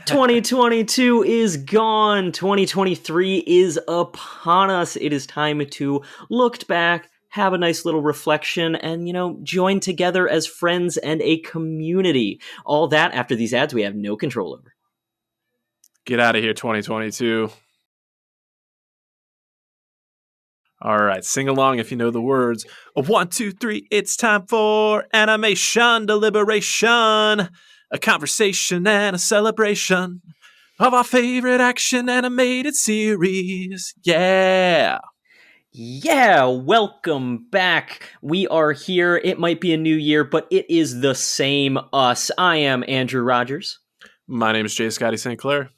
2022 is gone. 2023 is upon us. It is time to look back, have a nice little reflection, and, join together as friends and a community. All that after these ads we have no control over. Get out of here, 2022. All right, sing along if you know the words. 1, 2, 3, it's time for animation deliberation. A conversation and a celebration of our favorite action animated series. Yeah. Yeah, welcome back. We are here. It might be a new year, but it is the same us. I am Andrew Rogers. My name is Scotty St. Clair.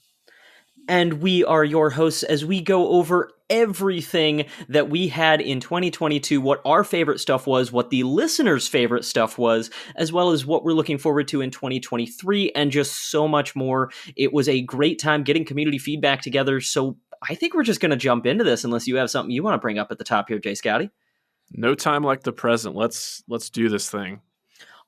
And we are your hosts as we go over everything that we had in 2022, what our favorite stuff was, what the listeners' favorite stuff was, as well as what we're looking forward to in 2023, and just so much more. It was a great time getting community feedback together, so I think we're just going to jump into this unless you have something you want to bring up at the top here, Jay Scotty. No time like the present. Let's do this thing.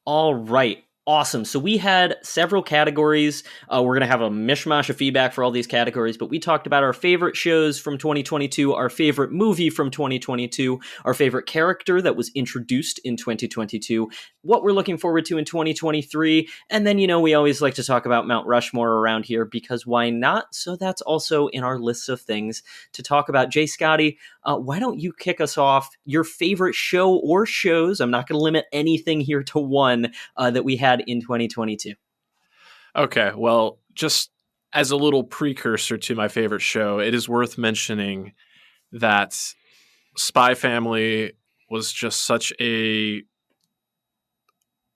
All right. Awesome. So we had several categories. We're going to have a mishmash of feedback for all these categories, but we talked about our favorite shows from 2022, our favorite movie from 2022, our favorite character that was introduced in 2022, what we're looking forward to in 2023, and then, we always like to talk about Mount Rushmore around here because why not? So that's also in our list of things to talk about. Jay Scotty, why don't you kick us off? Your favorite show or shows, I'm not going to limit anything here to one, that we had in 2022. Okay, well, just as a little precursor to my favorite show, it is worth mentioning that Spy Family was just such a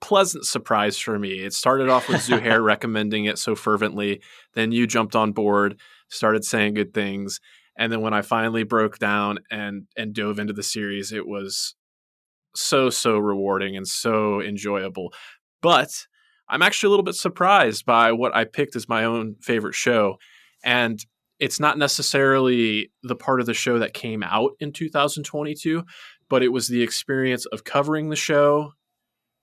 pleasant surprise for me. It started off with Zuhair recommending it so fervently. Then you jumped on board, started saying good things. And then when I finally broke down and dove into the series, it was so rewarding and so enjoyable. But I'm actually a little bit surprised by what I picked as my own favorite show. And it's not necessarily the part of the show that came out in 2022, but it was the experience of covering the show,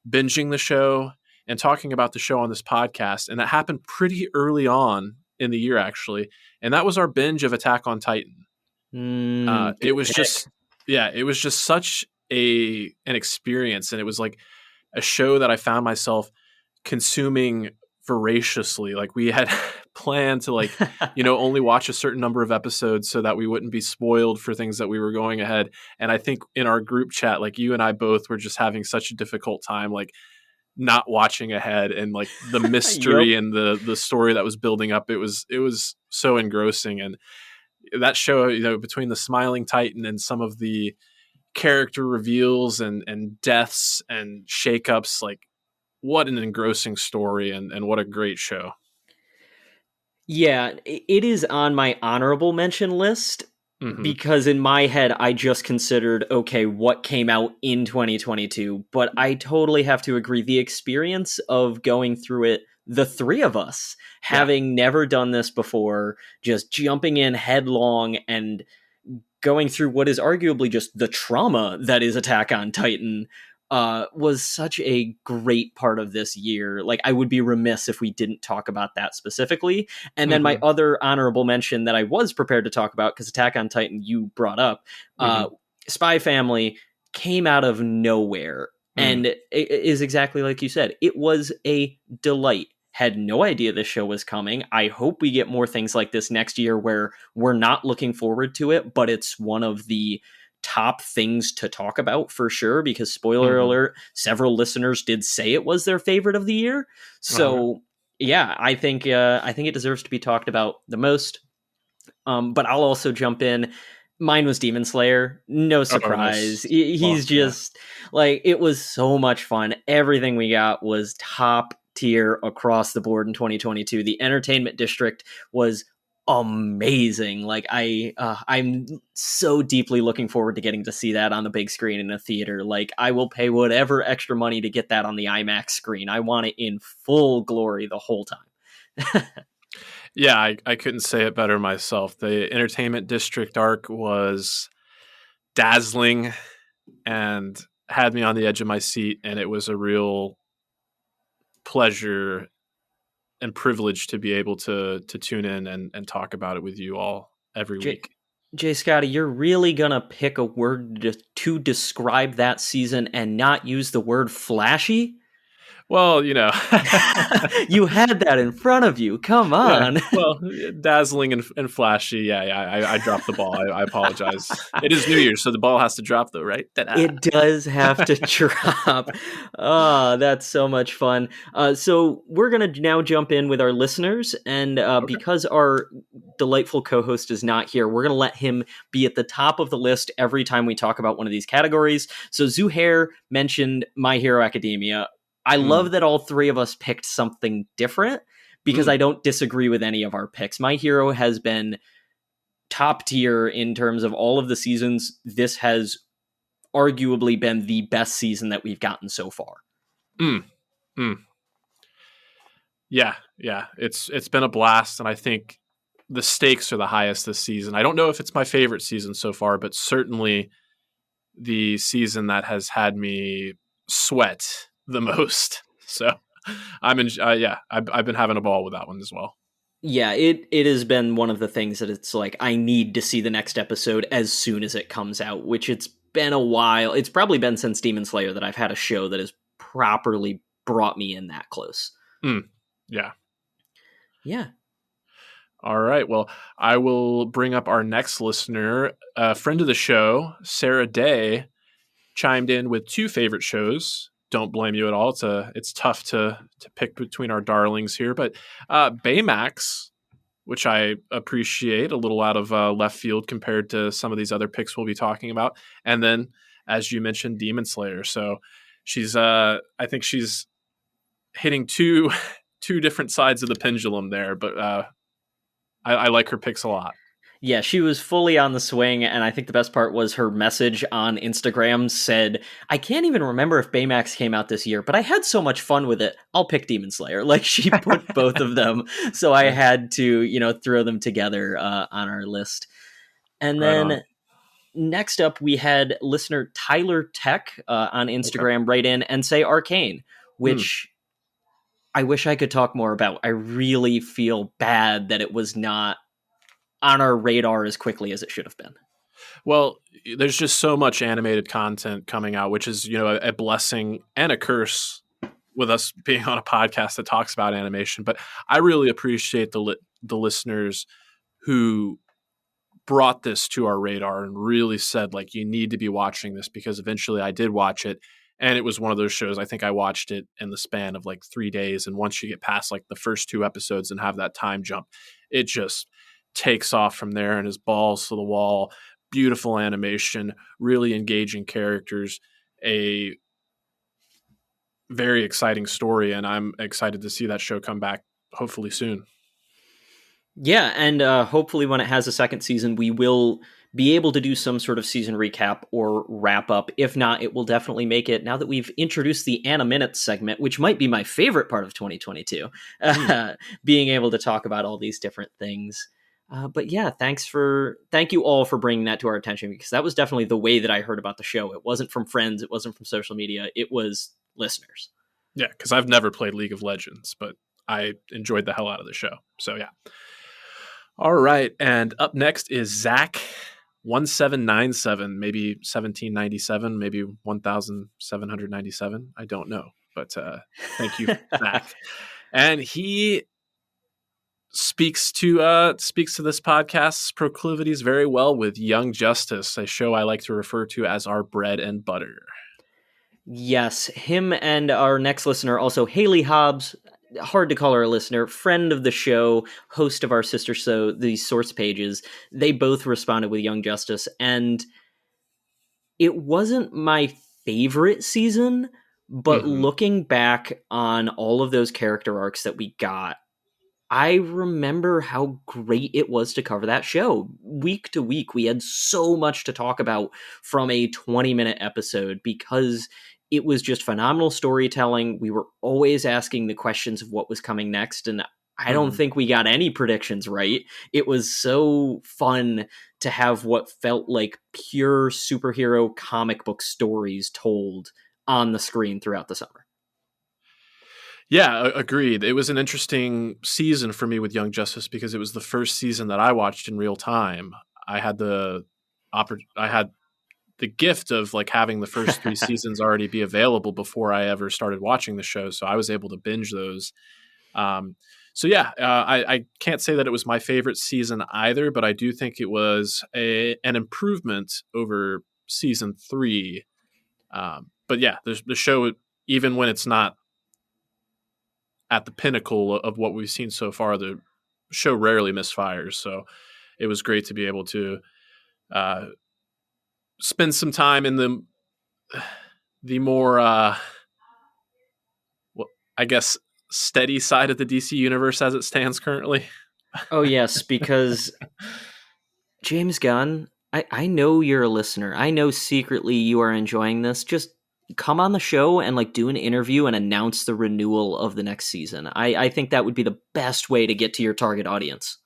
binging the show, and talking about the show on this podcast. And that happened pretty early on in the year, actually. And that was our binge of Attack on Titan. It was just such an experience. And it was like a show that I found myself consuming voraciously. Like we had planned to only watch a certain number of episodes so that we wouldn't be spoiled for things that we were going ahead. And I think in our group chat, like you and I both were just having such a difficult time, like not watching ahead and like the mystery and the story that was building up. It was so engrossing. And that show, between the Smiling Titan and some of the character reveals and deaths and shakeups, like what an engrossing story and what a great show. Yeah, it is on my honorable mention list because in my head, I just considered, okay, what came out in 2022, but I totally have to agree. The experience of going through it, the three of us, having never done this before, just jumping in headlong and going through what is arguably just the trauma that is Attack on Titan, was such a great part of this year. Like, I would be remiss if we didn't talk about that specifically. And then my other honorable mention that I was prepared to talk about, because Attack on Titan you brought up, Spy Family came out of nowhere. And it is exactly like you said. It was a delight. Had no idea this show was coming. I hope we get more things like this next year where we're not looking forward to it, but it's one of the top things to talk about for sure, because spoiler alert, several listeners did say it was their favorite of the year. So yeah, I think it deserves to be talked about the most. But I'll also jump in. Mine was Demon Slayer. No surprise. Nice. He's just like, it was so much fun. Everything we got was top tier across the board in 2022. The entertainment district was amazing. Like I'm so deeply looking forward to getting to see that on the big screen in a theater. Like, I will pay whatever extra money to get that on the IMAX screen. I want it in full glory the whole time. Yeah, I couldn't say it better myself. The entertainment district arc was dazzling and had me on the edge of my seat, and it was a real pleasure and privileged to be able to tune in and talk about it with you all every J- week. Jay Scotty, you're really gonna pick a word to describe that season and not use the word flashy? Well, you know, You had that in front of you. Come yeah. on. Well, dazzling and flashy. Yeah, yeah. I dropped the ball. I apologize. It is New Year's, so the ball has to drop, though, right? Ta-da. It does have to drop. Oh, that's so much fun. So we're going to now jump in with our listeners. And Okay. because our delightful co host is not here, we're going to let him be at the top of the list every time we talk about one of these categories. So Zuhair mentioned My Hero Academia. I Mm, love that all three of us picked something different because mm, I don't disagree with any of our picks. My Hero has been top tier in terms of all of the seasons. This has arguably been the best season that we've gotten so far. mm, mm. Yeah, yeah. It's been a blast, and I think the stakes are the highest this season. I don't know if it's my favorite season so far, but certainly the season that has had me sweat the most. So I'm in. Yeah, I've been having a ball with that one as well. Yeah, it has been one of the things that it's like I need to see the next episode as soon as it comes out, which it's been a while. It's probably been since Demon Slayer that I've had a show that has properly brought me in that close. Mm, yeah. Yeah. All right. Well, I will bring up our next listener, a friend of the show, Sarah Day, chimed in with two favorite shows. Don't blame you at all. It's tough to pick between our darlings here, but Baymax, which I appreciate, a little out of left field compared to some of these other picks we'll be talking about, and then as you mentioned, Demon Slayer. So she's I think she's hitting two different sides of the pendulum there, but I like her picks a lot. Yeah, she was fully on the swing, and I think the best part was her message on Instagram said, I can't even remember if Baymax came out this year, but I had so much fun with it, I'll pick Demon Slayer. Like, she put both of them, so I Nice. had to, throw them together on our list. And Right on. then next up, we had listener Tyler Tech on Okay. Instagram write in and say Arcane, Hmm. which I wish I could talk more about. I really feel bad that it was not on our radar as quickly as it should have been. Well, there's just so much animated content coming out, which is, a blessing and a curse with us being on a podcast that talks about animation. But I really appreciate the listeners who brought this to our radar and really said, like, you need to be watching this, because eventually I did watch it. And it was one of those shows, I think I watched it in the span of like 3 days. And once you get past like the first two episodes and have that time jump, it just takes off from there and is balls to the wall. Beautiful animation, really engaging characters, a very exciting story. And I'm excited to see that show come back hopefully soon. Yeah, and hopefully when it has a second season, we will be able to do some sort of season recap or wrap up. If not, it will definitely make it, now that we've introduced the Anna Minutes segment, which might be my favorite part of 2022, being able to talk about all these different things. But yeah, thank you all for bringing that to our attention, because that was definitely the way that I heard about the show. It wasn't from friends, it wasn't from social media, it was listeners. Yeah, because I've never played League of Legends, but I enjoyed the hell out of the show. So yeah. All right, and up next is Zach 1797, maybe 1797, maybe 1797. I don't know, but thank you, Zach. And he speaks to this podcast's proclivities very well with Young Justice, a show I like to refer to as our bread and butter. Yes, him and our next listener, also Haley Hobbs, hard to call her a listener, friend of the show, host of our sister show, the Source Pages, they both responded with Young Justice, and it wasn't my favorite season, but Mm-hmm. looking back on all of those character arcs that we got, I remember how great it was to cover that show. Week to week, we had so much to talk about from a 20-minute episode, because it was just phenomenal storytelling. We were always asking the questions of what was coming next, and I don't Mm-hmm. think we got any predictions right. It was so fun to have what felt like pure superhero comic book stories told on the screen throughout the summer. Yeah, agreed. It was an interesting season for me with Young Justice because it was the first season that I watched in real time. I had I had the gift of like having the first three seasons already be available before I ever started watching the show, so I was able to binge those. Um, so yeah, I can't say that it was my favorite season either, but I do think it was an improvement over season three. But yeah, the show, even when it's not at the pinnacle of what we've seen so far, the show rarely misfires. So it was great to be able to uh, spend some time in the more well, I guess steady side of the DC universe as it stands currently. Oh yes, because James Gunn, I know you're a listener. I know secretly you are enjoying this. Just come on the show and like do an interview and announce the renewal of the next season. I think that would be the best way to get to your target audience.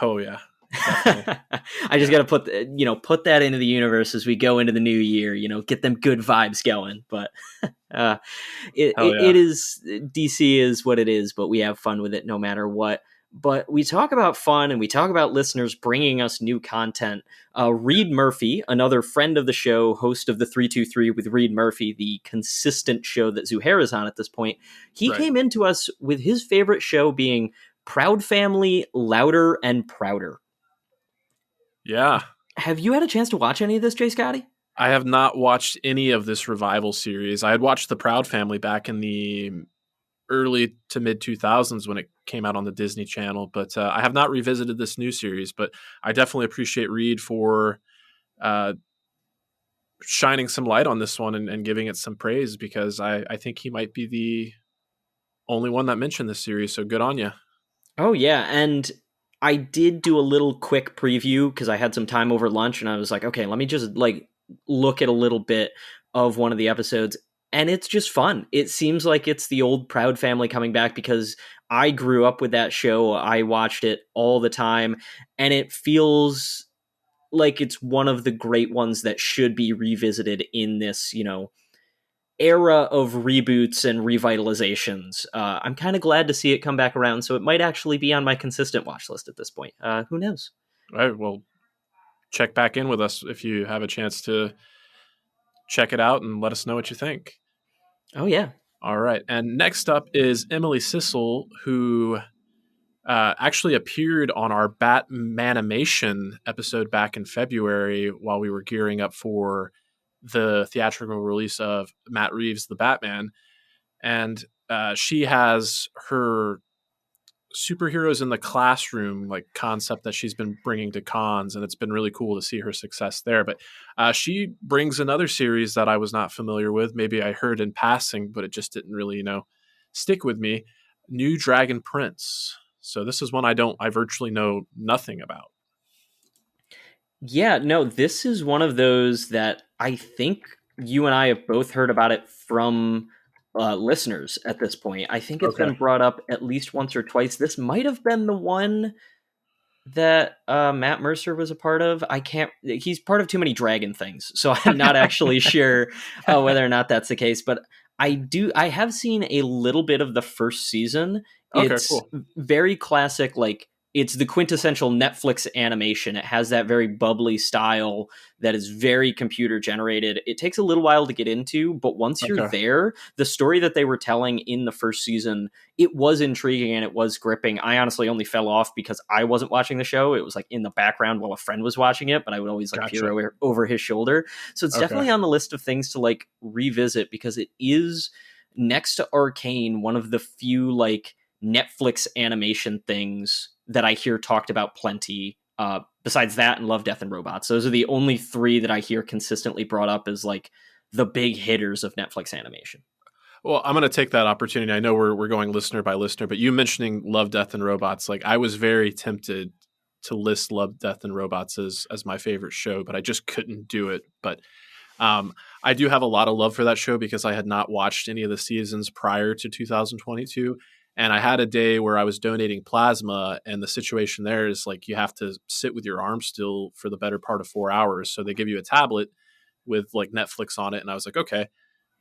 Oh yeah, definitely. I just Yeah. got to put that into the universe as we go into the new year. Get them good vibes going. But uh, it, Hell it yeah. it is DC is what it is, but we have fun with it no matter what. But we talk about fun and we talk about listeners bringing us new content. Reed Murphy, another friend of the show, host of the 323 with Reed Murphy, the consistent show that Zuhair is on at this point, he Right. came into us with his favorite show being Proud Family, Louder and Prouder. Yeah. Have you had a chance to watch any of this, Jay Scotty? I have not watched any of this revival series. I had watched The Proud Family back in the early to mid 2000s when it came out on the Disney Channel, but I have not revisited this new series. But I definitely appreciate Reed for uh, shining some light on this one and giving it some praise because I think he might be the only one that mentioned this series. So good on you. Oh yeah, and I did do a little quick preview because I had some time over lunch, and I was like, okay, let me just like look at a little bit of one of the episodes, and it's just fun. It seems like it's the old Proud Family coming back because I grew up with that show. I watched it all the time, and it feels like it's one of the great ones that should be revisited in this, era of reboots and revitalizations. I'm kind of glad to see it come back around, so it might actually be on my consistent watch list at this point. Who knows? All right. Well, check back in with us if you have a chance to check it out and let us know what you think. Oh yeah. All right. And next up is Emily Sissel, who actually appeared on our Batmanimation episode back in February while we were gearing up for the theatrical release of Matt Reeves' The Batman. And she has her superheroes in the classroom like concept that she's been bringing to cons, and it's been really cool to see her success there. But she brings another series that I was not familiar with. Maybe I heard in passing, but it just didn't really stick with me. New Dragon Prince. So this is one I virtually know nothing about. Yeah, no, this is one of those that I think you and I have both heard about it from listeners at this point. I think it's Okay. been brought up at least once or twice. This might have been the one that Matt Mercer was a part of. I can't. He's part of too many dragon things, so I'm not actually sure whether or not that's the case. But I do. I have seen a little bit of the first season. Okay, It's cool. very classic. Like it's the quintessential Netflix animation. It has that very bubbly style that is very computer generated. It takes a little while to get into, but once you're Okay. there, the story that they were telling in the first season, it was intriguing and it was gripping. I honestly only fell off because I wasn't watching the show. It was like in the background while a friend was watching it, but I would always like peer Gotcha. over his shoulder. So it's Okay. definitely on the list of things to like revisit because it is next to Arcane one of the few like Netflix animation things that I hear talked about plenty. Besides that and Love, Death, and Robots, those are the only three that I hear consistently brought up as like the big hitters of Netflix animation. Well, I'm going to take that opportunity. I know we're going listener by listener, but you mentioning Love, Death, and Robots, like I was very tempted to list Love, Death, and Robots as my favorite show, but I just couldn't do it. But I do have a lot of love for that show because I had not watched any of the seasons prior to 2022. And I had a day where I was donating plasma, and the situation there is like you have to sit with your arm still for the better part of 4 hours. So they give you a tablet with like Netflix on it. And I was like, okay,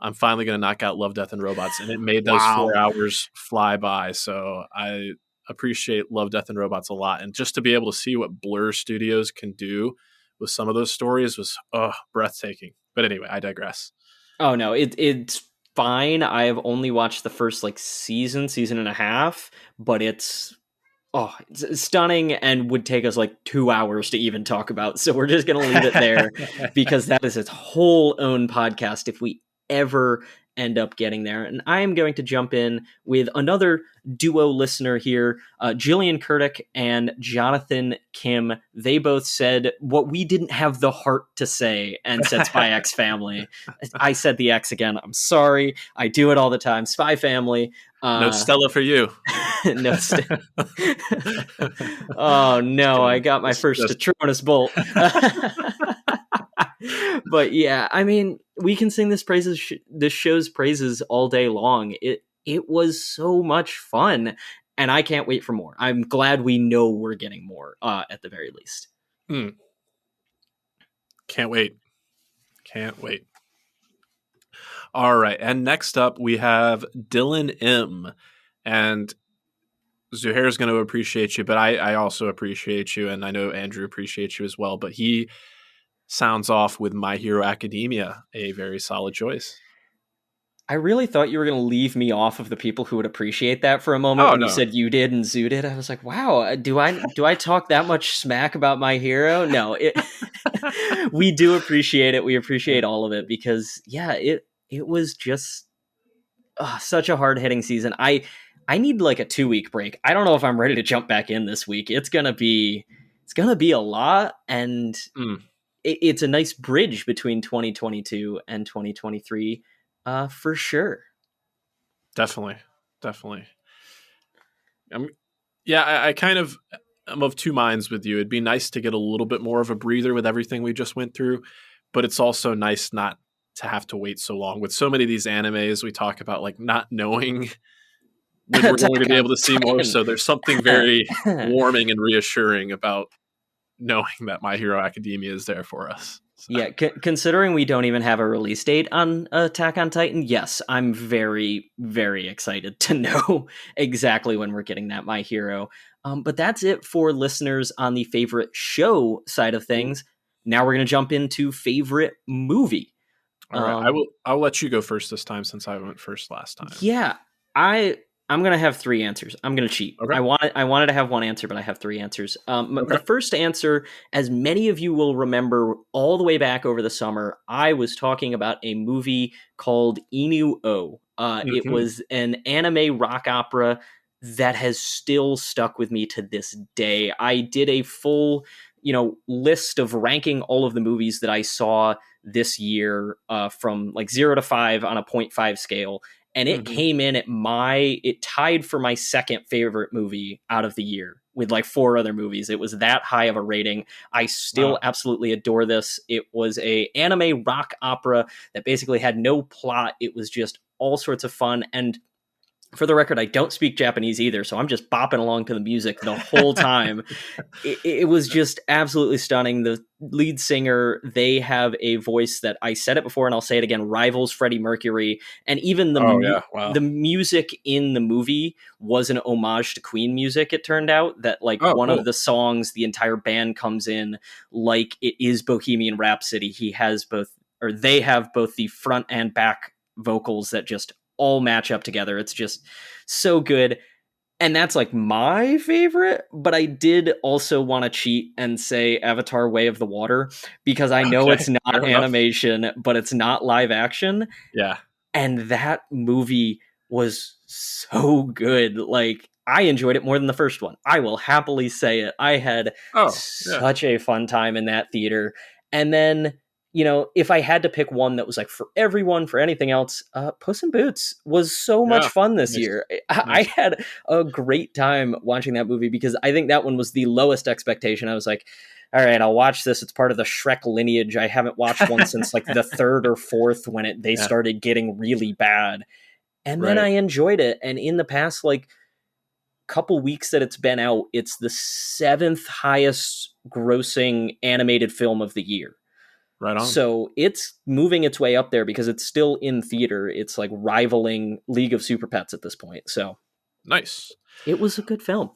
I'm finally going to knock out Love, Death, and Robots. And it made those Wow. 4 hours fly by. So I appreciate Love, Death, and Robots a lot. And just to be able to see what Blur Studios can do with some of those stories was breathtaking. But anyway, I digress. Oh no, it's fine. I have only watched the first like season and a half, but it's stunning and would take us like 2 hours to even talk about. So we're just going to leave it there because that is its whole own podcast if we ever end up getting there. And I am going to jump in with another duo listener here, Jillian Kurdick and Jonathan Kim. They both said what we didn't have the heart to say and said Spy X Family. I said the X again. I'm sorry. I do it all the time. Spy Family. No Stella for you. No. Oh no, I got my first Patronus bolt. But yeah, I mean, we can sing this show's praises all day long. It was so much fun, and I can't wait for more. I'm glad we know we're getting more, at the very least. Can't wait. All right, and next up we have Dylan M. And Zuhair is going to appreciate you, but I also appreciate you, and I know Andrew appreciates you as well. But he sounds off with My Hero Academia, a very solid choice. I really thought you were going to leave me off of the people who would appreciate that for a moment when you said you did and Zoo did. I was like, wow, do I talk that much smack about My Hero? No, we do appreciate it. We appreciate all of it because, yeah, it was just such a hard-hitting season. I need like a 2-week break. I don't know if I'm ready to jump back in this week. It's gonna be a lot, and it's a nice bridge between 2022 and 2023, for sure. Definitely. I kind of am of two minds with you. It'd be nice to get a little bit more of a breather with everything we just went through, but it's also nice not to have to wait so long. With so many of these animes, we talk about like not knowing when we're going to be able to see more. So there's something very warming and reassuring about knowing that My Hero Academia is there for us. So. Yeah, considering we don't even have a release date on Attack on Titan, yes, I'm very, very excited to know exactly when we're getting that My Hero. But that's it for listeners on the favorite show side of things. Now we're going to jump into favorite movie. All right, I'll let you go first this time since I went first last time. Yeah, I'm going to have 3 answers. I'm going to cheat. Okay. I wanted to have 1 answer, but I have 3 answers. Okay. The first answer, as many of you will remember all the way back over the summer, I was talking about a movie called Inu-Oh. It was an anime rock opera that has still stuck with me to this day. I did a full, list of ranking all of the movies that I saw this year, from like 0 to 5 on a 0.5 scale. And it came in it tied for my second favorite movie out of the year with like 4 other movies. It was that high of a rating. I still absolutely adore this. It was a anime rock opera that basically had no plot. It was just all sorts of fun. And for the record, I don't speak Japanese either, so I'm just bopping along to the music the whole time. It was just absolutely stunning. The lead singer, they have a voice that, I said it before and I'll say it again, rivals Freddie Mercury. And even the music in the movie was an homage to Queen music, it turned out. That one of the songs, the entire band comes in like it is Bohemian Rhapsody. They have both the front and back vocals that just all match up together. It's just so good. And that's like my favorite, but I did also want to cheat and say Avatar Way of the Water because I know it's not animation, but it's not live action. Yeah. And that movie was so good. Like, I enjoyed it more than the first one. I will happily say it. I had such a fun time in that theater. And then, if I had to pick one that was like for everyone, for anything else, Puss in Boots was so much fun this year. I had a great time watching that movie because I think that one was the lowest expectation. I was like, all right, I'll watch this. It's part of the Shrek lineage. I haven't watched one since like the 3rd or 4th when they started getting really bad. And then I enjoyed it. And in the past, like, couple weeks that it's been out, it's the 7th highest grossing animated film of the year. Right on. So it's moving its way up there because it's still in theater. It's like rivaling League of Super Pets at this point. So Nice. it was a good film.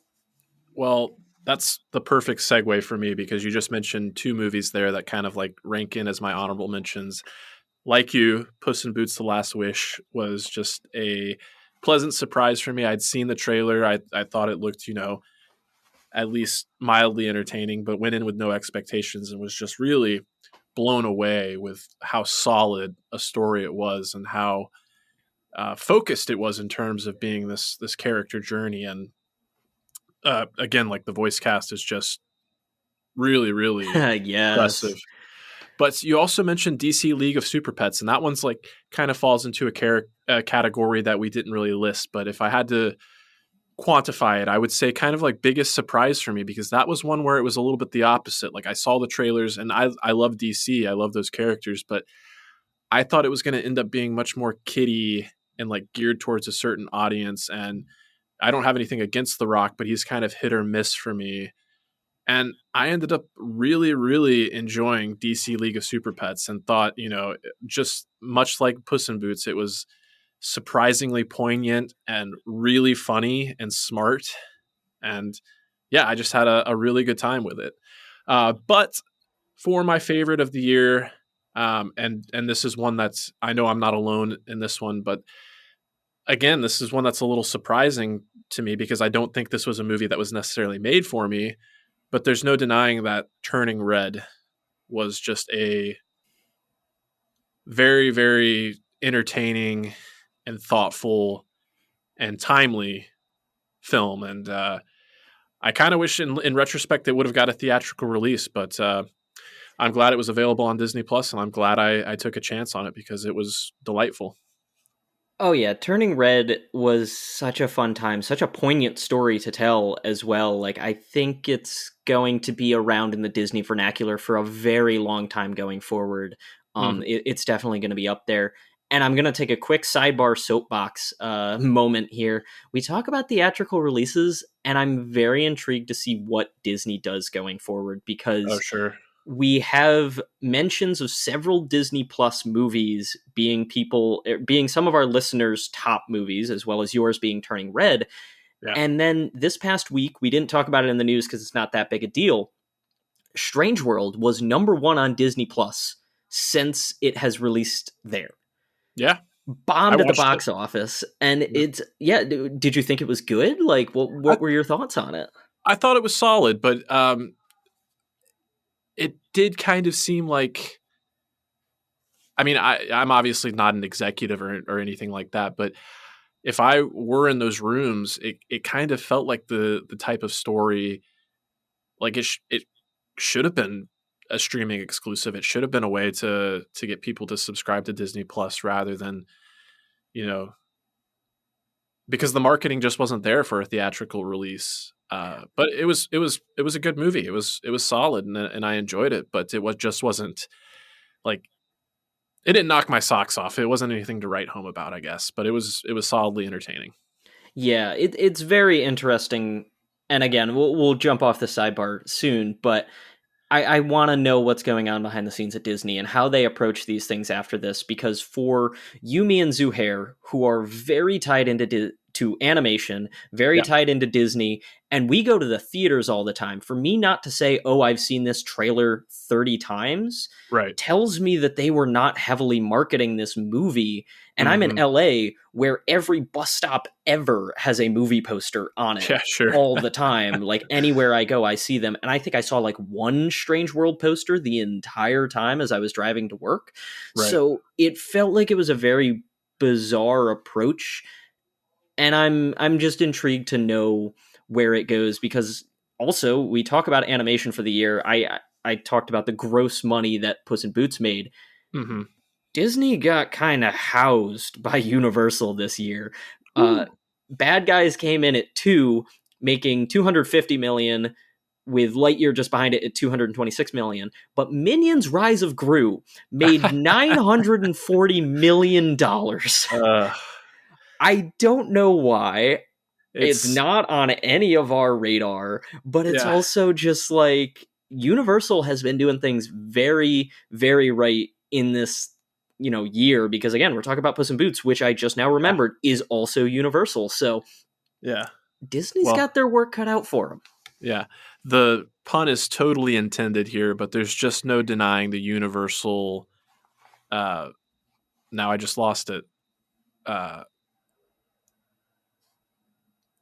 Well, that's the perfect segue for me because you just mentioned two movies there that kind of like rank in as my honorable mentions. Like you, Puss in Boots: The Last Wish was just a pleasant surprise for me. I'd seen the trailer. I thought it looked, at least mildly entertaining, but went in with no expectations and was just really blown away with how solid a story it was and how focused it was in terms of being this character journey. And again, like the voice cast is just really, really Yes. impressive. But you also mentioned DC League of Super Pets, and that one's like kind of falls into a category that we didn't really list. But if I had to quantify it, I would say kind of like biggest surprise for me because that was one where it was a little bit the opposite. Like I saw the trailers and I love DC, I love those characters, but I thought it was going to end up being much more kiddie and like geared towards a certain audience. And I don't have anything against The Rock, but he's kind of hit or miss for me. And I ended up really, really enjoying DC League of Super Pets and thought, just much like Puss in Boots, it was surprisingly poignant and really funny and smart. And yeah, I just had a really good time with it. But for my favorite of the year, and this is one that's, I know I'm not alone in this one, but again, this is one that's a little surprising to me because I don't think this was a movie that was necessarily made for me. But there's no denying that Turning Red was just a very, very entertaining and thoughtful and timely film. And I kind of wish in retrospect it would have got a theatrical release, but I'm glad it was available on Disney Plus, and I'm glad I took a chance on it because it was delightful. Oh yeah, Turning Red was such a fun time, such a poignant story to tell as well. Like I think it's going to be around in the Disney vernacular for a very long time going forward. Mhm. It's definitely going to be up there. And I'm going to take a quick sidebar soapbox moment here. We talk about theatrical releases, and I'm very intrigued to see what Disney does going forward Oh, because sure. we have mentions of several Disney Plus movies being some of our listeners' top movies, as well as yours being Turning Red. Yeah. And then this past week, we didn't talk about it in the news because it's not that big a deal. Strange World was number one on Disney Plus since it has released there. Yeah. I Bombed at the watched it. box office, and Yeah. it's yeah. Did you think it was good? Like, I, what were your thoughts on it? I thought it was solid, but it did kind of seem like, I mean, I'm obviously not an executive or anything like that, but if I were in those rooms, it kind of felt like the type of story, like it should have been a streaming exclusive. It should have been a way to get people to subscribe to Disney Plus rather than, you know, because the marketing just wasn't there for a theatrical release. But it was a good movie. It was solid and I enjoyed it, but wasn't like, it didn't knock my socks off. It wasn't anything to write home about, I guess, but it was solidly entertaining. Yeah, it's very interesting. And again, we'll jump off the sidebar soon, but I want to know what's going on behind the scenes at Disney and how they approach these things after this. Because for Yumi and Zuhair, who are very tied into to animation, very Yeah, tied into Disney, and we go to the theaters all the time. For me not to say, "Oh, I've seen this trailer 30 times," right. tells me that they were not heavily marketing this movie. And I'm in Hmm. LA, where every bus stop ever has a movie poster on it Yeah, sure. all the time. Like anywhere I go, I see them. And I think I saw like one Strange World poster the entire time as I was driving to work. Right. So it felt like it was a very bizarre approach. And I'm just intrigued to know where it goes because also we talk about animation for the year. I talked about the gross money that Puss in Boots made. Hmm. Disney got kind of housed by Universal this year. Uh, Ooh. Bad Guys came in at two, making 250 million, with Lightyear just behind it at 226 million. But Minions: Rise of Gru made 940 million dollars. uh, I don't know why. It's it's not on any of our radar, but it's yeah. also just like. Universal has been doing things very, very right in this, year, because again, we're talking about Puss in Boots, which I just now Yeah. remembered is also Universal. So Yeah. Disney's Well, got their work cut out for them. yeah. The pun is totally intended here, but there's just no denying the Universal. Now I just lost it. Uh,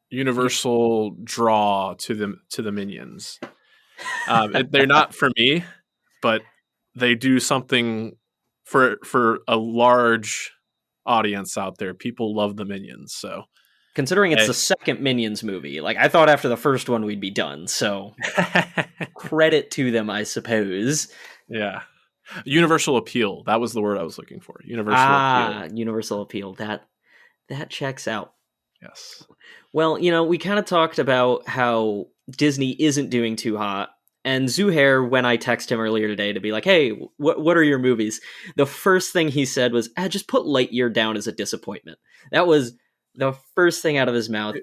Universal draw to the minions. They're not for me, but they do something for a large audience out there. People love the minions, so Considering it's hey. the second Minions movie, like I thought after the first one we'd be done. So credit to them, I suppose. Yeah. Universal appeal. That was the word I was looking for. Universal appeal. Universal appeal. That checks out. Yes. Well, we kind of talked about how Disney isn't doing too hot. And Zuhair, when I texted him earlier today to be like, hey, what are your movies? The first thing he said was, just put Lightyear down as a disappointment. That was the first thing out of his mouth.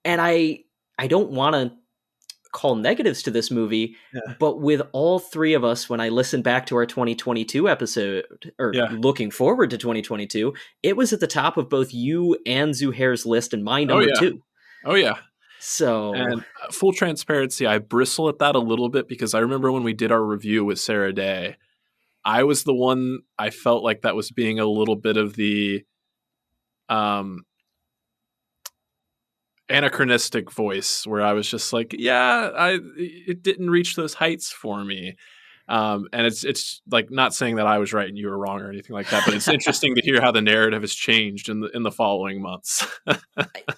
And I don't want to call negatives to this movie, Yeah. but with all three of us, when I listened back to our 2022 episode, or Yeah. looking forward to 2022, it was at the top of both you and Zuhair's list and my Oh number yeah. two. Oh yeah. So, And full transparency, I bristle at that a little bit because I remember when we did our review with Sarah Day, I was the one I felt like that was being a little bit of the um anachronistic voice where I was just like, yeah, it didn't reach those heights for me. And it's like not saying that I was right and you were wrong or anything like that, but it's interesting to hear how the narrative has changed in the following months.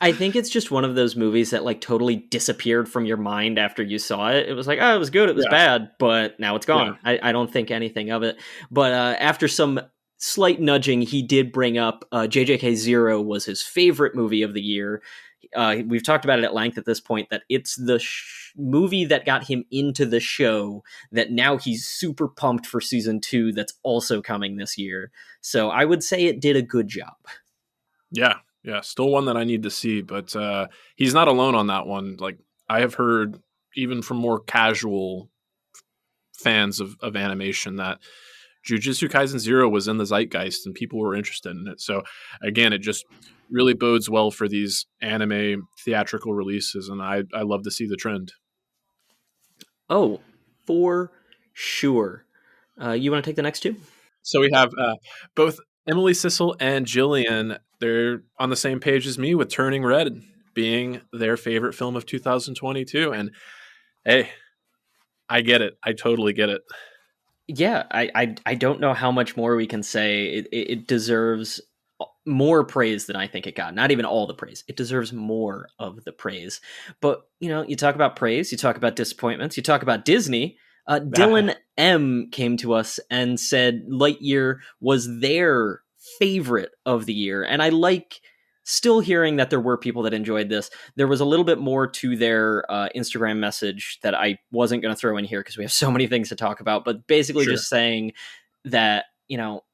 I think it's just one of those movies that like totally disappeared from your mind after you saw it. It was like, oh, it was good, it was Yeah, bad, but now it's yeah, gone. I don't think anything of it. But after some slight nudging, he did bring up JJK Zero was his favorite movie of the year. We've talked about it at length at this point that it's the movie that got him into the show that now he's super pumped for season 2 that's also coming this year. So I would say it did a good job. yeah, yeah. Still one that I need to see, but he's not alone on that one. Like I have heard even from more casual fans of animation that Jujutsu Kaisen Zero was in the zeitgeist and people were interested in it. So again, it just really bodes well for these anime theatrical releases, and I love to see the trend. Oh, for sure. You want to take the next two? So we have both Emily Sissel and Jillian. They're on the same page as me with Turning Red being their favorite film of 2022. And hey, I get it. I totally get it. Yeah, I don't know how much more we can say. It deserves more praise than I think it got. Not even all the praise. It deserves more of the praise. But you talk about praise, you talk about disappointments, you talk about Disney. Dylan M came to us and said Lightyear was their favorite of the year, and I like still hearing that there were people that enjoyed this. There was a little bit more to their Instagram message that I wasn't going to throw in here because we have so many things to talk about, but basically Sure. just saying that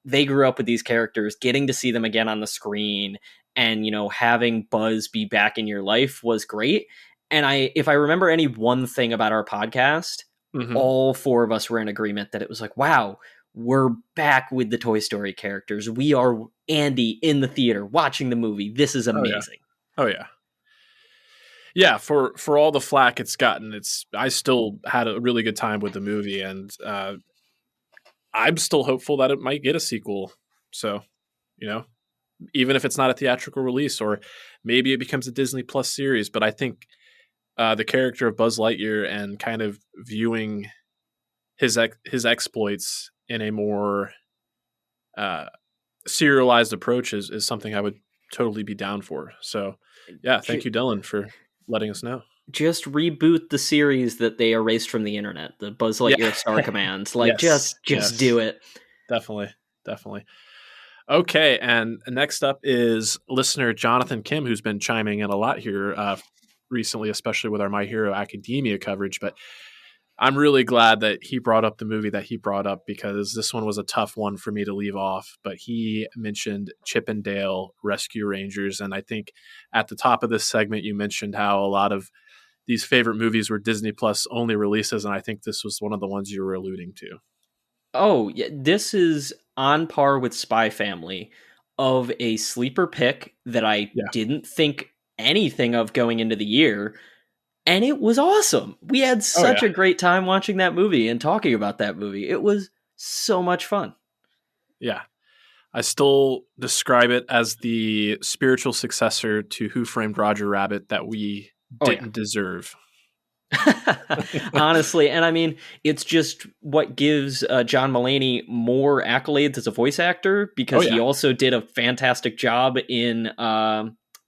they grew up with these characters, getting to see them again on the screen, and having Buzz be back in your life was great. And if I remember any one thing about our podcast, Mm-hmm. all four of us were in agreement that it was like, wow, we're back with the Toy Story characters. We are Andy in the theater watching the movie. This is Oh yeah. amazing. Oh yeah. Yeah, for all the flack it's gotten, I still had a really good time with the movie, and I'm still hopeful that it might get a sequel. So, you know, even if it's not a theatrical release, or maybe it becomes a Disney Plus series. But I think the character of Buzz Lightyear and kind of viewing his exploits in a more uh, serialized approach is something I would totally be down for. So, yeah, thank you, Dylan, for letting us know. Just reboot the series that they erased from the internet, the Buzz Yeah. Lightyear Star Commands. Like, Yes. just Yes. do it. Definitely. Definitely. Okay, and next up is listener Jonathan Kim, who's been chiming in a lot here recently, especially with our My Hero Academia coverage. But I'm really glad that he brought up the movie that he brought up because this one was a tough one for me to leave off. But he mentioned Chip and Dale Rescue Rangers, and I think at the top of this segment you mentioned how a lot of these favorite movies were Disney Plus only releases, and I think this was one of the ones you were alluding to. Oh, yeah, this is on par with Spy Family of a sleeper pick that I Yeah. didn't think anything of going into the year, and it was awesome. We had Oh such yeah. a great time watching that movie and talking about that movie. It was so much fun. Yeah. I still describe it as the spiritual successor to Who Framed Roger Rabbit that we Oh yeah. didn't deserve. Honestly, and I mean, it's just what gives John Mulaney more accolades as a voice actor, Oh because he yeah. also did a fantastic job in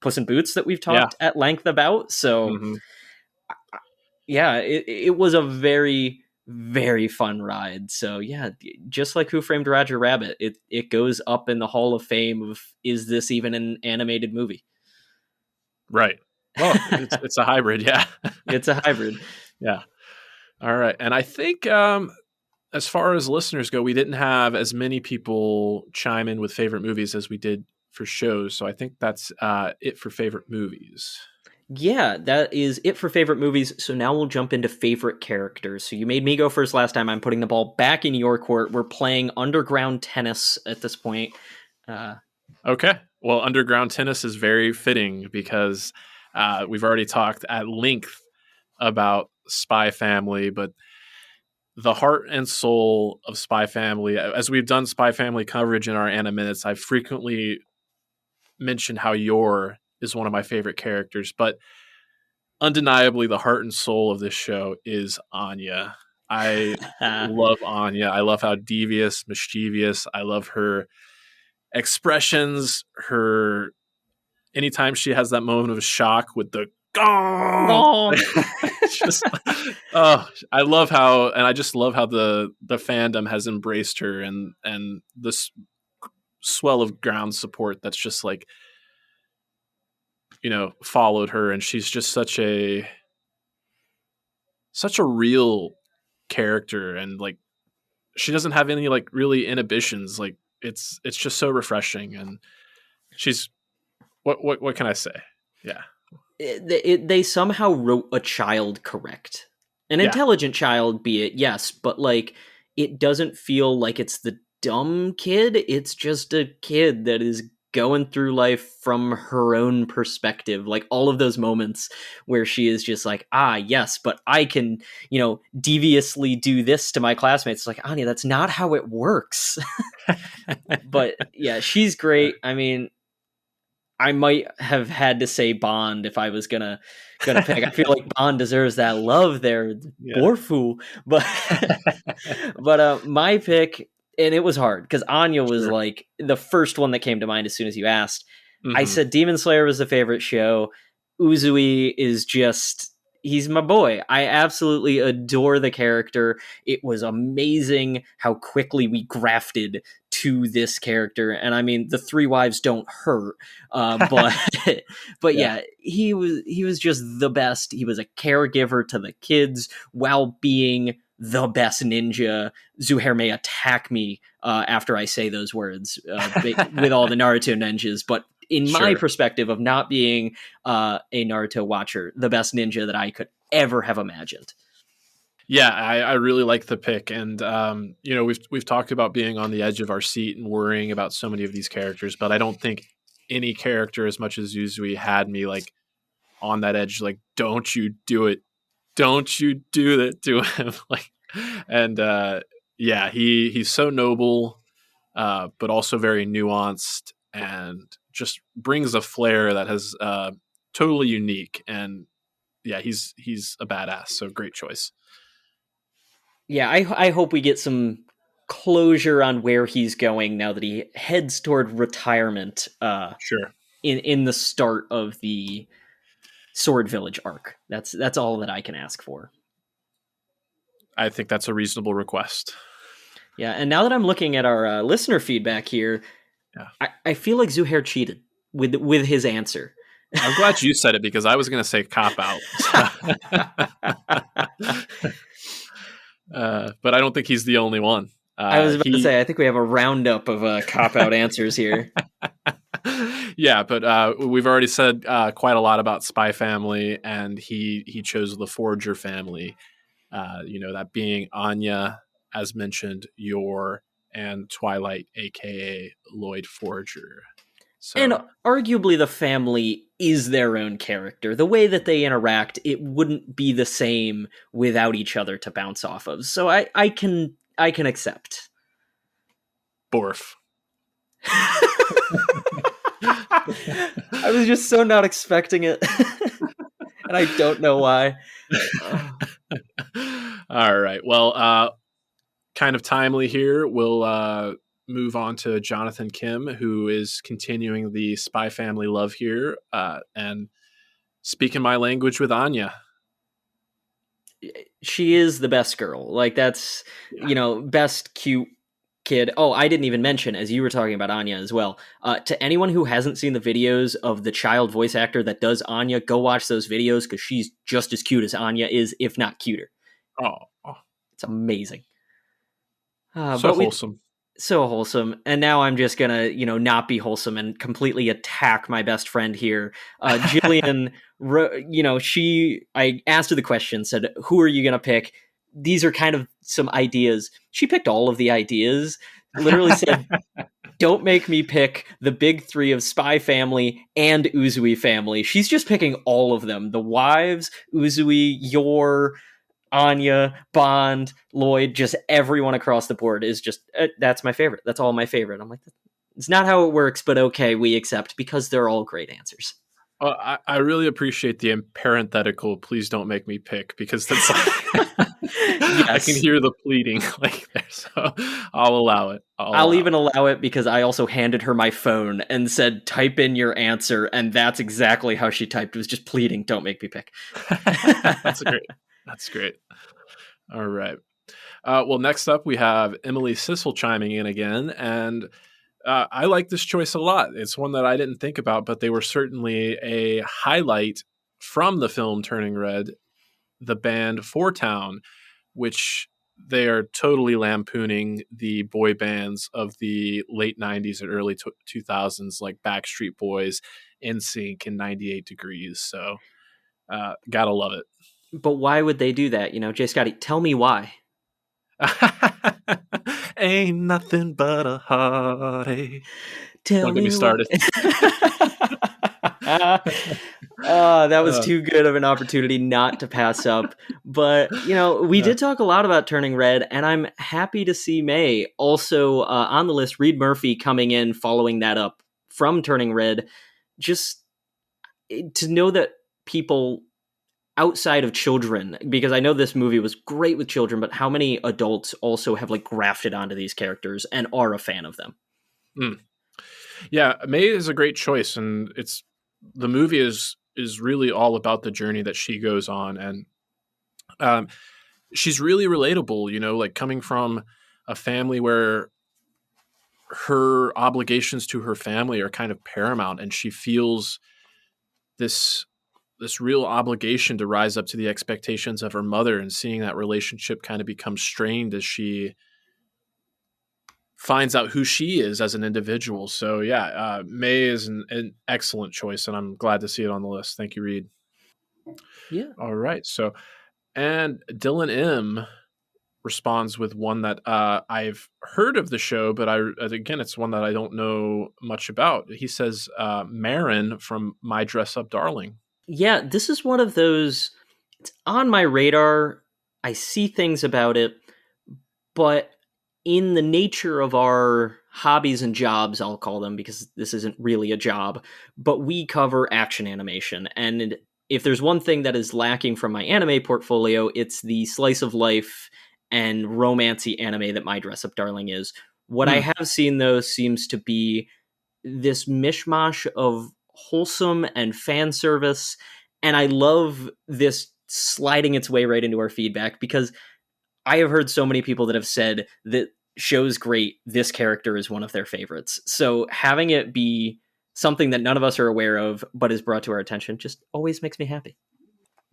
Puss in Boots that we've Yeah. talked at length about. So Hmm. yeah, it was a very, very fun ride. So yeah, just like Who Framed Roger Rabbit, it goes up in the Hall of Fame of, is this even an animated movie? Right. Well, it's a hybrid. Yeah. It's a hybrid. Yeah. All right. And I think as far as listeners go, we didn't have as many people chime in with favorite movies as we did for shows. So I think that's it for favorite movies. Yeah, that is it for favorite movies. So now we'll jump into favorite characters. So you made me go first last time. I'm putting the ball back in your court. We're playing underground tennis at this point. Okay. Well, underground tennis is very fitting because we've already talked at length about Spy Family, but the heart and soul of Spy Family, as we've done Spy Family coverage in our Anna Minutes, I've frequently mentioned how Yor is one of my favorite characters, but undeniably the heart and soul of this show is Anya. I love Anya. I love how devious, mischievous. I love her expressions, her anytime she has that moment of shock with the gong. It's just oh, I love how, and I just love how the fandom has embraced her, and this swell of ground support that's just like, followed her, and she's just such a real character, and like she doesn't have any like really inhibitions. Like it's just so refreshing, and she's what can I say? Yeah. They somehow wrote a child correct. An Yeah. intelligent child, be it, yes, but like it doesn't feel like it's the dumb kid. It's just a kid that is going through life from her own perspective. Like all of those moments where she is just like, ah, yes, but I can, deviously do this to my classmates. It's like, Anya, that's not how it works. But yeah, she's great. I mean, I might have had to say Bond if I was gonna pick. I feel like Bond deserves that love there, Yeah. Borfu. But my pick, and it was hard because Anya was Sure. like the first one that came to mind as soon as you asked. I Mm-hmm. said Demon Slayer was the favorite show. Uzui is just, he's my boy. I absolutely adore the character. It was amazing how quickly we grafted to this character, and I mean the three wives don't hurt, but but Yeah. yeah, he was just the best. He was a caregiver to the kids while being the best ninja. Zuhair may attack me after I say those words with all the Naruto ninjas, but in my Sure. perspective of not being a Naruto watcher, the best ninja that I could ever have imagined. Yeah, I really like the pick, and we've talked about being on the edge of our seat and worrying about so many of these characters, but I don't think any character as much as Uzui had me like on that edge, like don't you do it, don't you do that to him, like, and yeah, he's so noble, but also very nuanced, and just brings a flair that has totally unique, and yeah, he's a badass. So great choice. Yeah, I hope we get some closure on where he's going now that he heads toward retirement Sure. in the start of the Sword Village arc. That's all that I can ask for. I think that's a reasonable request. Yeah, and now that I'm looking at our listener feedback here, Yeah. I feel like Zuhair cheated with his answer. I'm glad you said it because I was going to say cop out. But I don't think he's the only one. I was about to say, I think we have a roundup of cop out answers here. Yeah, but we've already said quite a lot about Spy Family, and he chose the Forager family. That being Anya, as mentioned, Yor, and Twilight, aka Lloyd Forager. And So arguably, the family is their own character. The way that they interact, it wouldn't be the same without each other to bounce off of. So I can accept. Borf. I was just so not expecting it, and I don't know why. All right. Well, kind of timely here. We'll move on to Jonathan Kim, who is continuing the Spy Family love here and speaking my language with Anya. She is the best girl. Like, that's, Yeah. best cute kid. Oh, I didn't even mention, as you were talking about Anya as well, to anyone who hasn't seen the videos of the child voice actor that does Anya, go watch those videos because she's just as cute as Anya is, if not cuter. Oh, It's amazing. so But we wholesome. so wholesome, and now I'm just gonna not be wholesome and completely attack my best friend here. Jillian, I asked her the question, said, who are you gonna pick? These are kind of some ideas. She picked all of the ideas, literally said, don't make me pick the big three of Spy Family and Uzui Family. She's just picking all of them, the wives, Uzui, Yor, Anya, Bond, Lloyd, just everyone across the board is just, that's my favorite. That's all my favorite. I'm like, it's not how it works, but okay, we accept because they're all great answers. Well, I really appreciate the parenthetical. Please don't make me pick, because that's I can Yes. hear the pleading like there. So I'll allow it. I'll I'll allow even allow it because I also handed her my phone and said, type in your answer. And that's exactly how she typed. It was just pleading, don't make me pick. it. That's great. That's great. All right. Well, next up, we have Emily Sissel chiming in again. And I like this choice a lot. It's one that I didn't think about, but they were certainly a highlight from the film Turning Red, the band Four Town, which they are totally lampooning the boy bands of the late 90s and early 2000s, like Backstreet Boys, NSYNC, and 98 Degrees. So, gotta love it. But why would they do that? Jay Scotty, tell me why. Ain't nothing but a heartache. Tell Don't get me me why. started. That was too good of an opportunity not to pass up. But, we did talk a lot about Turning Red, and I'm happy to see May also on the list. Reed Murphy coming in, following that up from Turning Red. Just to know that people outside of children, because I know this movie was great with children, but how many adults also have grafted onto these characters and are a fan of them? Mm. Yeah, May is a great choice, and the movie is really all about the journey that she goes on, and she's really relatable. Like coming from a family where her obligations to her family are kind of paramount, and she feels this real obligation to rise up to the expectations of her mother, and seeing that relationship kind of become strained as she finds out who she is as an individual. So yeah, May is an excellent choice, and I'm glad to see it on the list. Thank you, Reed. Yeah. All right. So, and Dylan M responds with one that I've heard of the show, but again, it's one that I don't know much about. He says Marin from My Dress Up Darling. Yeah, this is one of those, it's on my radar. I see things about it, but in the nature of our hobbies and jobs, I'll call them, because this isn't really a job, but we cover action animation. And if there's one thing that is lacking from my anime portfolio, it's the slice of life and romancy anime that My Dress Up Darling is. What I have seen, though, seems to be this mishmash of wholesome and fan service. And I love this sliding its way right into our feedback, because I have heard so many people that have said that show's great, this character is one of their favorites. So having it be something that none of us are aware of but is brought to our attention just always makes me happy.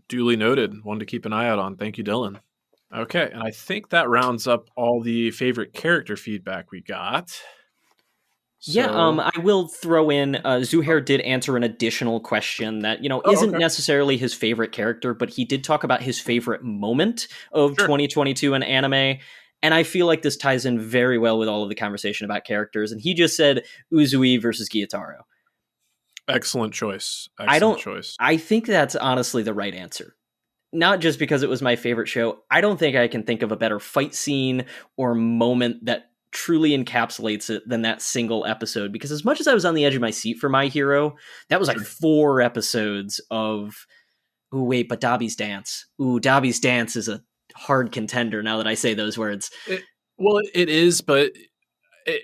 Duly noted. One to keep an eye out on. Thank you, Dylan. Okay, and I think that rounds up all the favorite character feedback we got. Yeah, So, I will throw in Zuhair did answer an additional question that, oh, isn't okay, necessarily his favorite character, but he did talk about his favorite moment of sure, 2022 in anime. And I feel like this ties in very well with all of the conversation about characters. And he just said Uzui versus Gyutaro. excellent choice, I excellent don't, choice. I think that's honestly the right answer. Not just because it was my favorite show. I don't think I can think of a better fight scene or moment that truly encapsulates it than that single episode. Because as much as I was on the edge of my seat for My Hero, that was like Sure. 4 episodes of. Ooh, wait, but Dobby's Dance. Ooh, Dobby's Dance is a hard contender now that I say those words. It, well, it is, but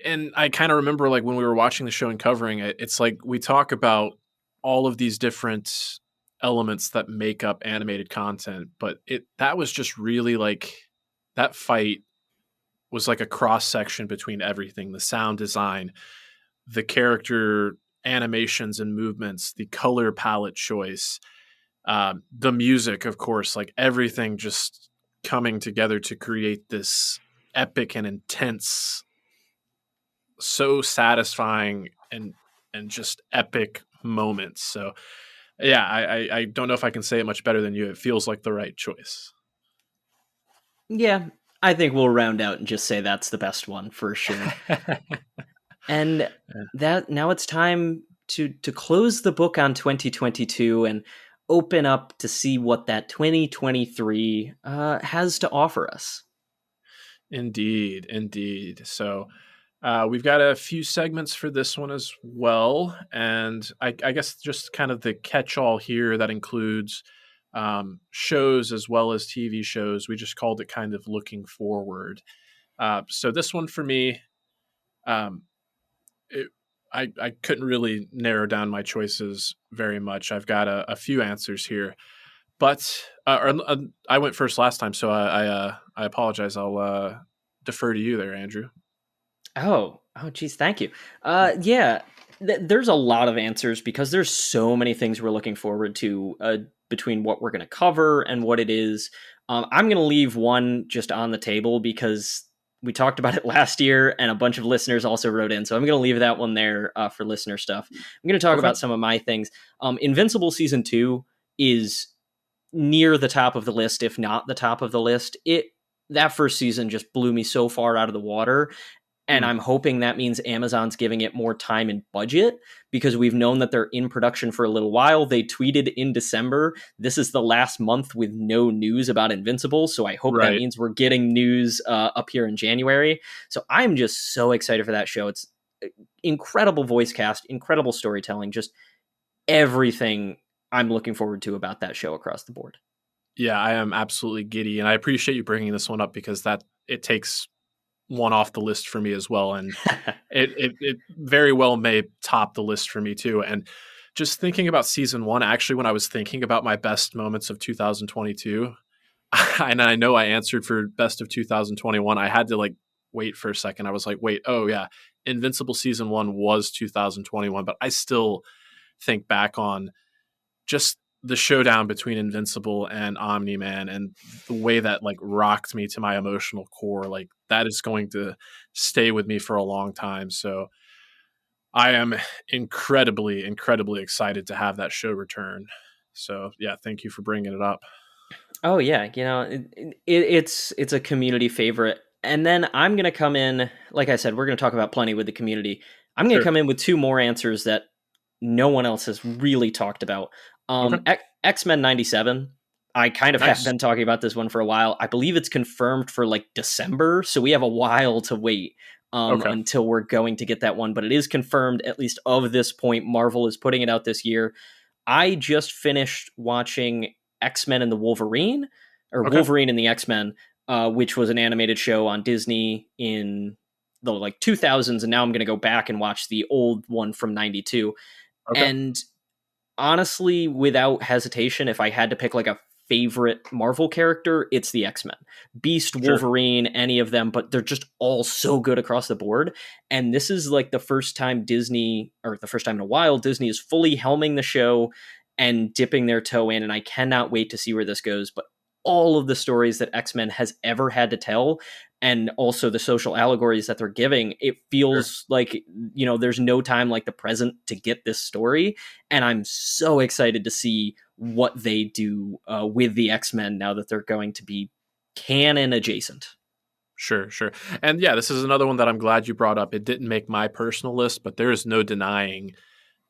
and I kind of remember like when we were watching the show and covering it, it's like we talk about all of these different elements that make up animated content, but it that was just really like that fight was like a cross section between everything, the sound design, the character animations and movements, the color palette choice, the music, of course, like everything just coming together to create this epic and intense, so satisfying and just epic moments. So yeah, I don't know if I can say it much better than you. It feels like the right choice. Yeah, I think we'll round out and just say that's the best one for sure. And that now it's time to close the book on 2022 and open up to see what that 2023 has to offer us. Indeed, indeed. So we've got a few segments for this one as well, and I guess just kind of the catch-all here that includes shows as well as TV shows. We just called it kind of looking forward. So this one for me, um, it, I couldn't really narrow down my choices very much. I've got a few answers here, but I went first last time, so I apologize. I'll defer to you there, Andrew. Geez, thank you. Yeah, there's a lot of answers because there's so many things we're looking forward to between what we're going to cover and what it is. I'm going to leave one just on the table because we talked about it last year and a bunch of listeners also wrote in. So I'm going to leave that one there for listener stuff. I'm going to talk Okay. about some of my things. Invincible Season 2 is near the top of the list, if not the top of the list. That first season just blew me so far out of the water. And Hmm. I'm hoping that means Amazon's giving it more time and budget because we've known that they're in production for a little while. They tweeted in December, this is the last month with no news about Invincible. So I hope that Right. means we're getting news up here in January. So I'm just so excited for that show. It's incredible voice cast, incredible storytelling, just everything I'm looking forward to about that show across the board. Yeah, I am absolutely giddy, and I appreciate you bringing this one up because that it takes one off the list for me as well, and it very well may top the list for me too. And just thinking about season one, actually, when I was thinking about my best moments of 2022, and I know I answered for best of 2021, I had to like wait for a second. I was like, wait, oh yeah, Invincible season one was 2021, but I still think back on just the showdown between Invincible and Omni Man and the way that like rocked me to my emotional core, like that is going to stay with me for a long time. So I am incredibly, incredibly excited to have that show return. So yeah, thank you for bringing it up. Oh yeah, it's a community favorite. And then I'm gonna come in, like I said, we're gonna talk about plenty with the community. I'm gonna Sure. come in with two more answers that no one else has really talked about. Okay. X-Men '97. I kind of have Nice. been talking about this one for a while. I believe it's confirmed for like December, so we have a while to wait Okay. until we're going to get that one. But it is confirmed, at least of this point. Marvel is putting it out this year. I just finished watching X-Men and the Wolverine, or Okay. Wolverine and the X-Men, which was an animated show on Disney in the like 2000s, and now I'm going to go back and watch the old one from '92. Okay. And honestly, without hesitation, if I had to pick like a favorite Marvel character, it's the X-Men. Beast, Sure. Wolverine, any of them, but they're just all so good across the board. And this is like the first time Disney, or the first time in a while, Disney is fully helming the show and dipping their toe in. And I cannot wait to see where this goes. But all of the stories that X-Men has ever had to tell, and also the social allegories that they're giving, it Sure. feels like, there's no time like the present to get this story. And I'm so excited to see what they do with the X-Men now that they're going to be canon adjacent. Sure, sure. And yeah, this is another one that I'm glad you brought up. It didn't make my personal list, but there is no denying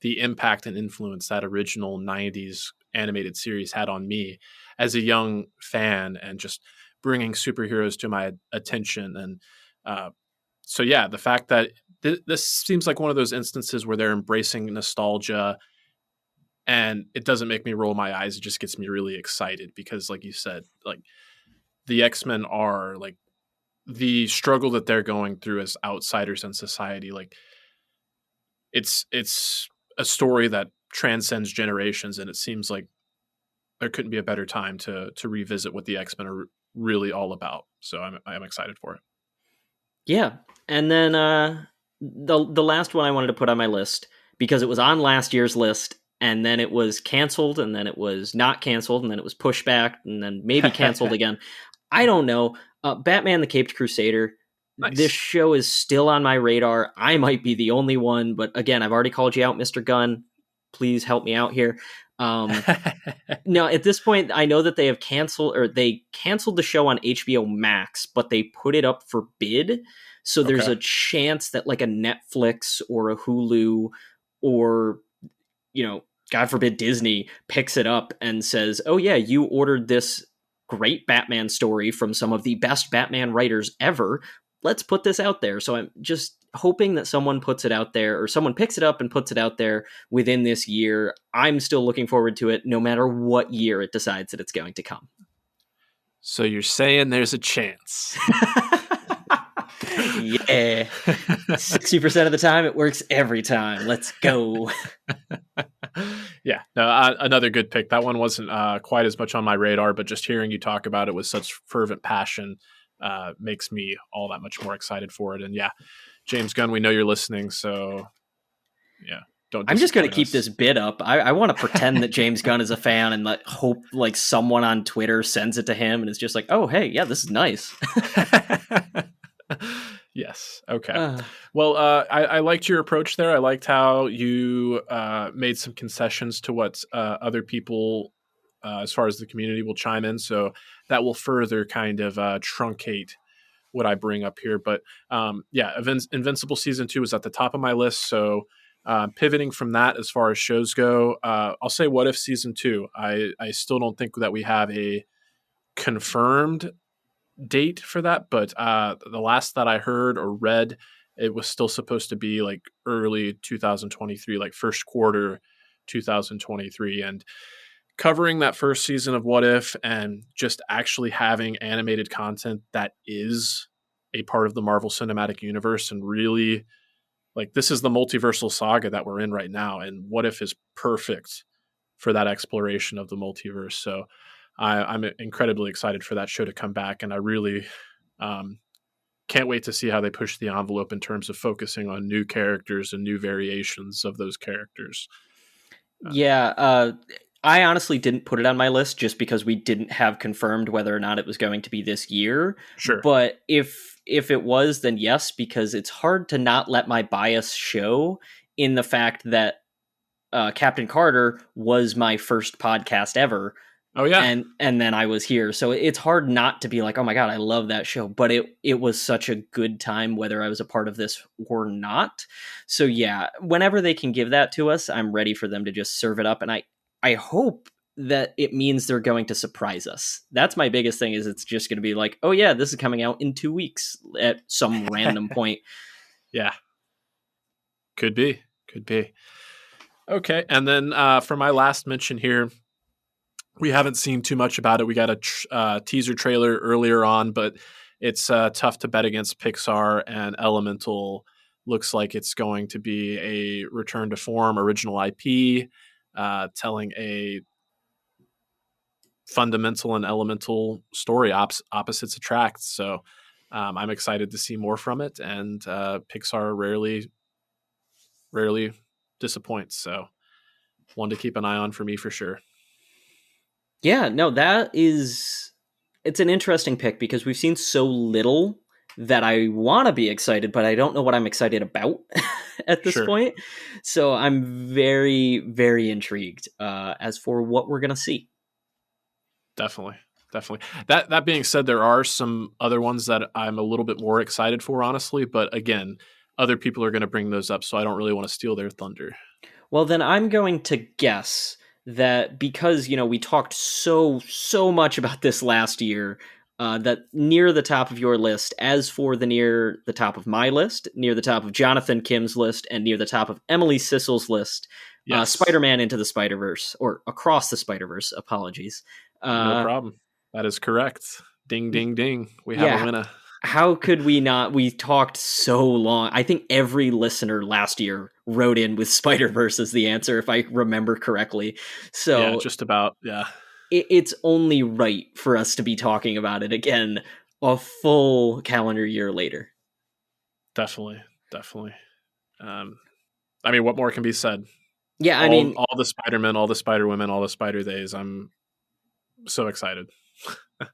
the impact and influence that original 90s animated series had on me as a young fan, and just bringing superheroes to my attention. And uh, so, yeah, the fact that this seems like one of those instances where they're embracing nostalgia, and it doesn't make me roll my eyes. It just gets me really excited because, like you said, like the X-Men are like the struggle that they're going through as outsiders in society. Like it's a story that transcends generations, and it seems like there couldn't be a better time to revisit what the X-Men are really all about. So I'm excited for it. Yeah. And then the last one I wanted to put on my list, because it was on last year's list, and then it was canceled, and then it was not canceled, and then it was pushed back, and then maybe canceled again. I don't know. Batman the Caped Crusader. This Nice. show is still on my radar. I might be the only one, but again, I've already called you out, Mr. Gunn. Please help me out here. No, at this point, I know that they canceled the show on HBO Max, but they put it up for bid. So there's Okay. a chance that like a Netflix or a Hulu or, God forbid Disney picks it up and says, "Oh yeah, you ordered this great Batman story from some of the best Batman writers ever. Let's put this out there." So I'm just hoping that someone puts it out there, or someone picks it up and puts it out there within this year. I'm still looking forward to it no matter what year it decides that it's going to come. So you're saying there's a chance. Yeah. 60% of the time it works every time. Let's go. Yeah, no, another good pick. That one wasn't quite as much on my radar, but just hearing you talk about it with such fervent passion makes me all that much more excited for it. And yeah, James Gunn, we know you're listening, so yeah, don't I'm just going to disappoint keep us. this bid up. I want to pretend that James Gunn is a fan and like hope like someone on Twitter sends it to him and it's just like, "Oh, hey, yeah, this is nice." Yes. Okay. uh, Well, I liked your approach there. I liked how you made some concessions to what other people, as far as the community, will chime in. So that will further kind of truncate what I bring up here. But yeah, Invincible season 2 is at the top of my list. So pivoting from that, as far as shows go, I'll say What If season 2. I still don't think that we have a confirmed date for that, but the last that I heard or read, it was still supposed to be like early 2023, like first quarter 2023. And covering that first season of What If, and just actually having animated content that is a part of the Marvel Cinematic Universe, and really like this is the multiversal saga that we're in right now, and What If is perfect for that exploration of the multiverse. So I'm incredibly excited for that show to come back, and I really um, can't wait to see how they push the envelope in terms of focusing on new characters and new variations of those characters. yeah, I honestly didn't put it on my list just because we didn't have confirmed whether or not it was going to be this year. Sure. But if it was, then yes, because it's hard to not let my bias show in the fact that Captain Carter was my first podcast ever, Oh yeah. and then I was here. So it's hard not to be like, "Oh my god, I love that show." But it was such a good time whether I was a part of this or not. So yeah, whenever they can give that to us, I'm ready for them to just serve it up, and I hope that it means they're going to surprise us. That's my biggest thing, is it's just going to be like, "Oh yeah, this is coming out in 2 weeks at some random point." Yeah. Could be. Could be. Okay. And then for my last mention here, we haven't seen too much about it. We got a teaser trailer earlier on, but it's tough to bet against Pixar, and Elemental looks like it's going to be a return to form original IP, telling a fundamental and elemental story. Opposites attract. So I'm excited to see more from it, and Pixar rarely disappoints. So one to keep an eye on for me for sure. Yeah, no, it's an interesting pick because we've seen so little that I want to be excited, but I don't know what I'm excited about at this Sure. point. So I'm very, very intrigued as for what we're going to see. Definitely. Definitely. That being said, there are some other ones that I'm a little bit more excited for, honestly. But again, other people are going to bring those up, so I don't really want to steal their thunder. Well, then I'm going to guess that because, we talked so much about this last year, that near the top of your list, as for the near the top of my list, near the top of Jonathan Kim's list, and near the top of Emily Sissel's list, Yes. Spider-Man Into the Spider-Verse, or Across the Spider-Verse, apologies. No Uh, problem. That is correct. Ding, ding, ding. We have a yeah, winner. how could we not? We talked so long. I think every listener last year wrote in with Spider Verse as the answer, if I remember correctly. Yeah, So just about. Yeah, it's only right for us to be talking about it again a full calendar year later. definitely. Definitely. Um, I mean, what more can be said? Yeah, I All mean, all the Spider-Men, all the Spider-Women, all the Spider-Days. I'm so excited.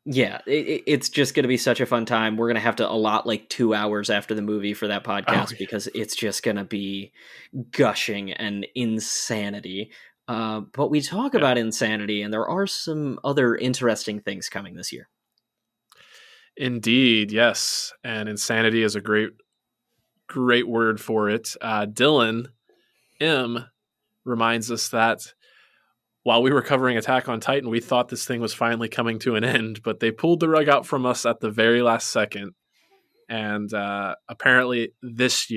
yeah, it's just going to be such a fun time. We're going to have to allot like 2 hours after the movie for that Oh, podcast because it's just going to be gushing and insanity. But we talk yeah. about insanity, and there are some other interesting things coming this year. Indeed, yes. And insanity is a great word for it. Dylan M reminds us that while we were covering Attack on Titan, we thought this thing was finally coming to an end, but they pulled the rug out from us at the very last second. And apparently, this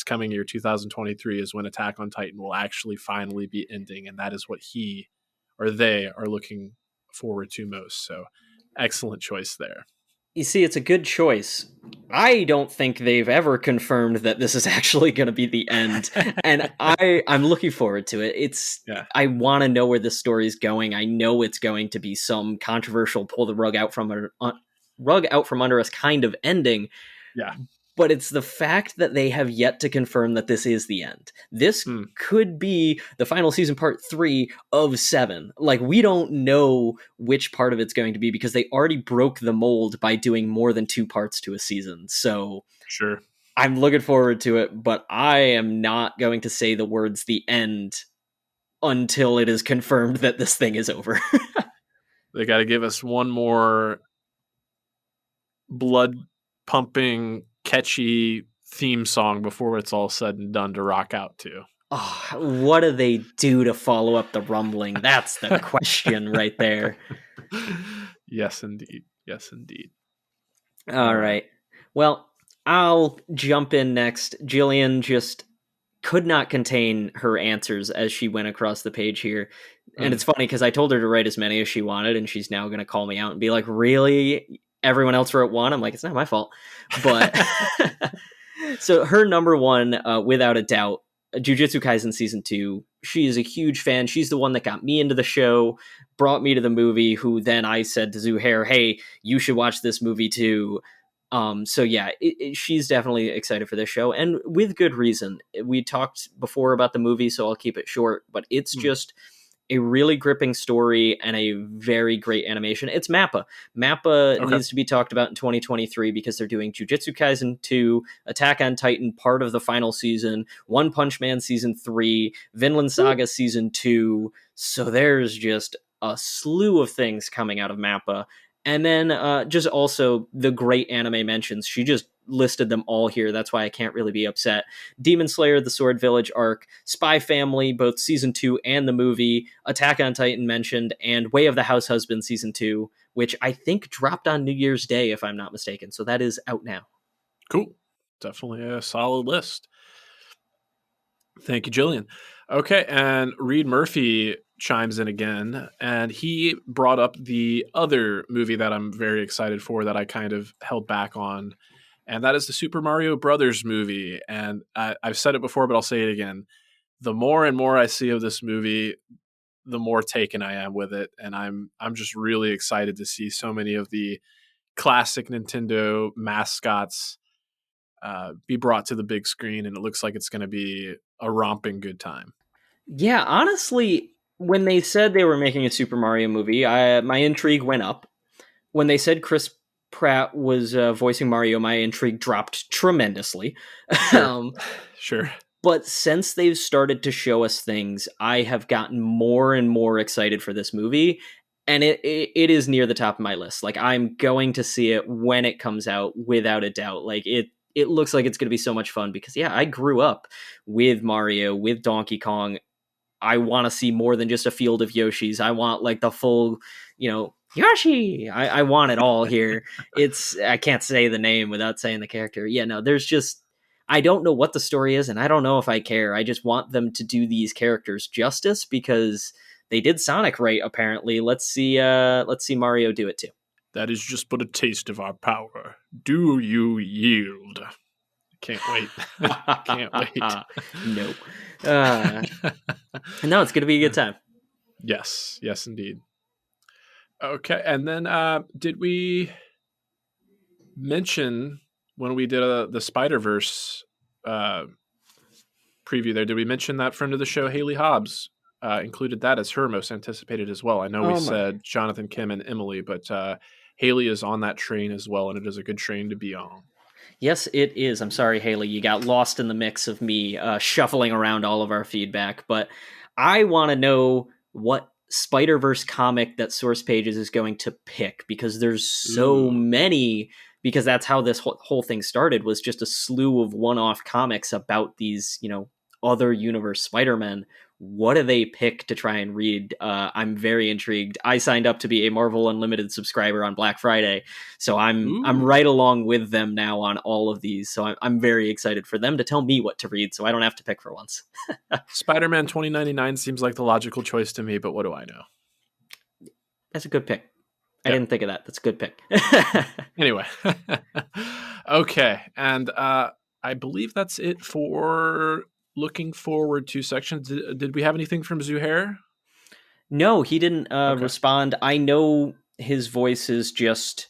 coming year, 2023, is when Attack on Titan will actually finally be ending. And that is what he or they are looking forward to most. So, excellent choice there. You see, it's a good choice. I don't think they've ever confirmed that this is actually going to be the end, and I'm looking forward to it. Yeah. I want to know where this story's going. I know it's going to be some controversial pull the rug out from under us kind of ending, Yeah. but it's the fact that they have yet to confirm that this is the end. This Hmm. could be the final season, part 3 of 7. Like, we don't know which part of it's going to be because they already broke the mold by doing more than 2 parts to a season. So Sure. I'm looking forward to it, but I am not going to say the words the end until it is confirmed that this thing is over. They got to give us one more blood pumping, catchy theme song before it's all said and done to rock out to. Oh, what do they do to follow up the rumbling? That's the question right there. Yes, indeed. Yes, indeed. All All right. right. Well, I'll jump in next. Jillian just could not contain her answers as she went across the page here. And Mm. it's funny because I told her to write as many as she wanted, and she's now going to call me out and be like, really? Everyone else wrote one? I'm like, it's not my fault. But so her number one, without a doubt, Jujutsu Kaisen season 2. She is a huge fan. She's the one that got me into the show, brought me to the movie. Who then I said to Zuhair, "Hey, you should watch this movie too." So yeah, she's definitely excited for this show, and with good reason. We talked before about the movie, so I'll keep it short. But it's Mm. just a really gripping story and a very great animation. It's Mappa. Mappa Okay. needs to be talked about in 2023 because they're doing Jujutsu Kaisen 2, Attack on Titan part of the final season, One Punch Man season 3, Vinland Saga season 2. So there's just a slew of things coming out of Mappa. And then just also the great anime mentions. She just listed them all here. That's why I can't really be upset. Demon Slayer, the Sword Village arc, Spy Family, both season 2 and the movie, Attack on Titan mentioned, and Way of the House Husband season 2, which I think dropped on New Year's Day, if I'm not mistaken. So that is out now. Cool. Definitely a solid list. Thank you, Jillian. Okay, and Reed Murphy chimes in again, and he brought up the other movie that I'm very excited for that I kind of held back on, and that is the Super Mario Brothers movie. And I've said it before, but I'll say it again. The more and more I see of this movie, the more taken I am with it, and I'm just really excited to see so many of the classic Nintendo mascots be brought to the big screen, and it looks like it's going to be a romping good time. Yeah, honestly, when they said they were making a Super Mario movie, my intrigue went up. When they said Chris Pratt was voicing Mario, my intrigue dropped tremendously. Sure. Sure. But since they've started to show us things, I have gotten more and more excited for this movie. And it is near the top of my list. Like, I'm going to see it when it comes out, without a doubt. Like, it looks like it's going to be so much fun because, yeah, I grew up with Mario, with Donkey Kong. I want to see more than just a field of Yoshis. I want, like, the full, Yoshi. I want it all here. I can't say the name without saying the character. Yeah, no, there's just, I don't know what the story is, and I don't know if I care. I just want them to do these characters justice because they did Sonic right, apparently. Let's see Mario do it too. That is just but a taste of our power. Do you yield? Can't wait. Can't wait. Nope. No, it's going to be a good time. Yes, indeed. Okay, and then did we mention when we did the Spider-Verse preview there, did we mention that friend of the show, Haley Hobbs, included that as her most anticipated as well? I know we said Jonathan, Kim, and Emily, but Haley is on that train as well, and it is a good train to be on. Yes, it is. I'm sorry, Haley, you got lost in the mix of me shuffling around all of our feedback, but I want to know what Spider-Verse comic that Source Pages is going to pick, because there's so many, because that's how this whole thing started, was just a slew of one-off comics about these, other universe Spider-Men. What do they pick to try and read? I'm very intrigued. I signed up to be a Marvel Unlimited subscriber on Black Friday, so I'm right along with them now on all of these. So I'm very excited for them to tell me what to read, so I don't have to pick for once. Spider-Man 2099 seems like the logical choice to me, but what do I know? That's a good pick. I didn't think of that. That's a good pick. Anyway. Okay, and I believe that's it for looking forward to sections. Did we have anything from Zuhair? No, he didn't respond. I know his voice is just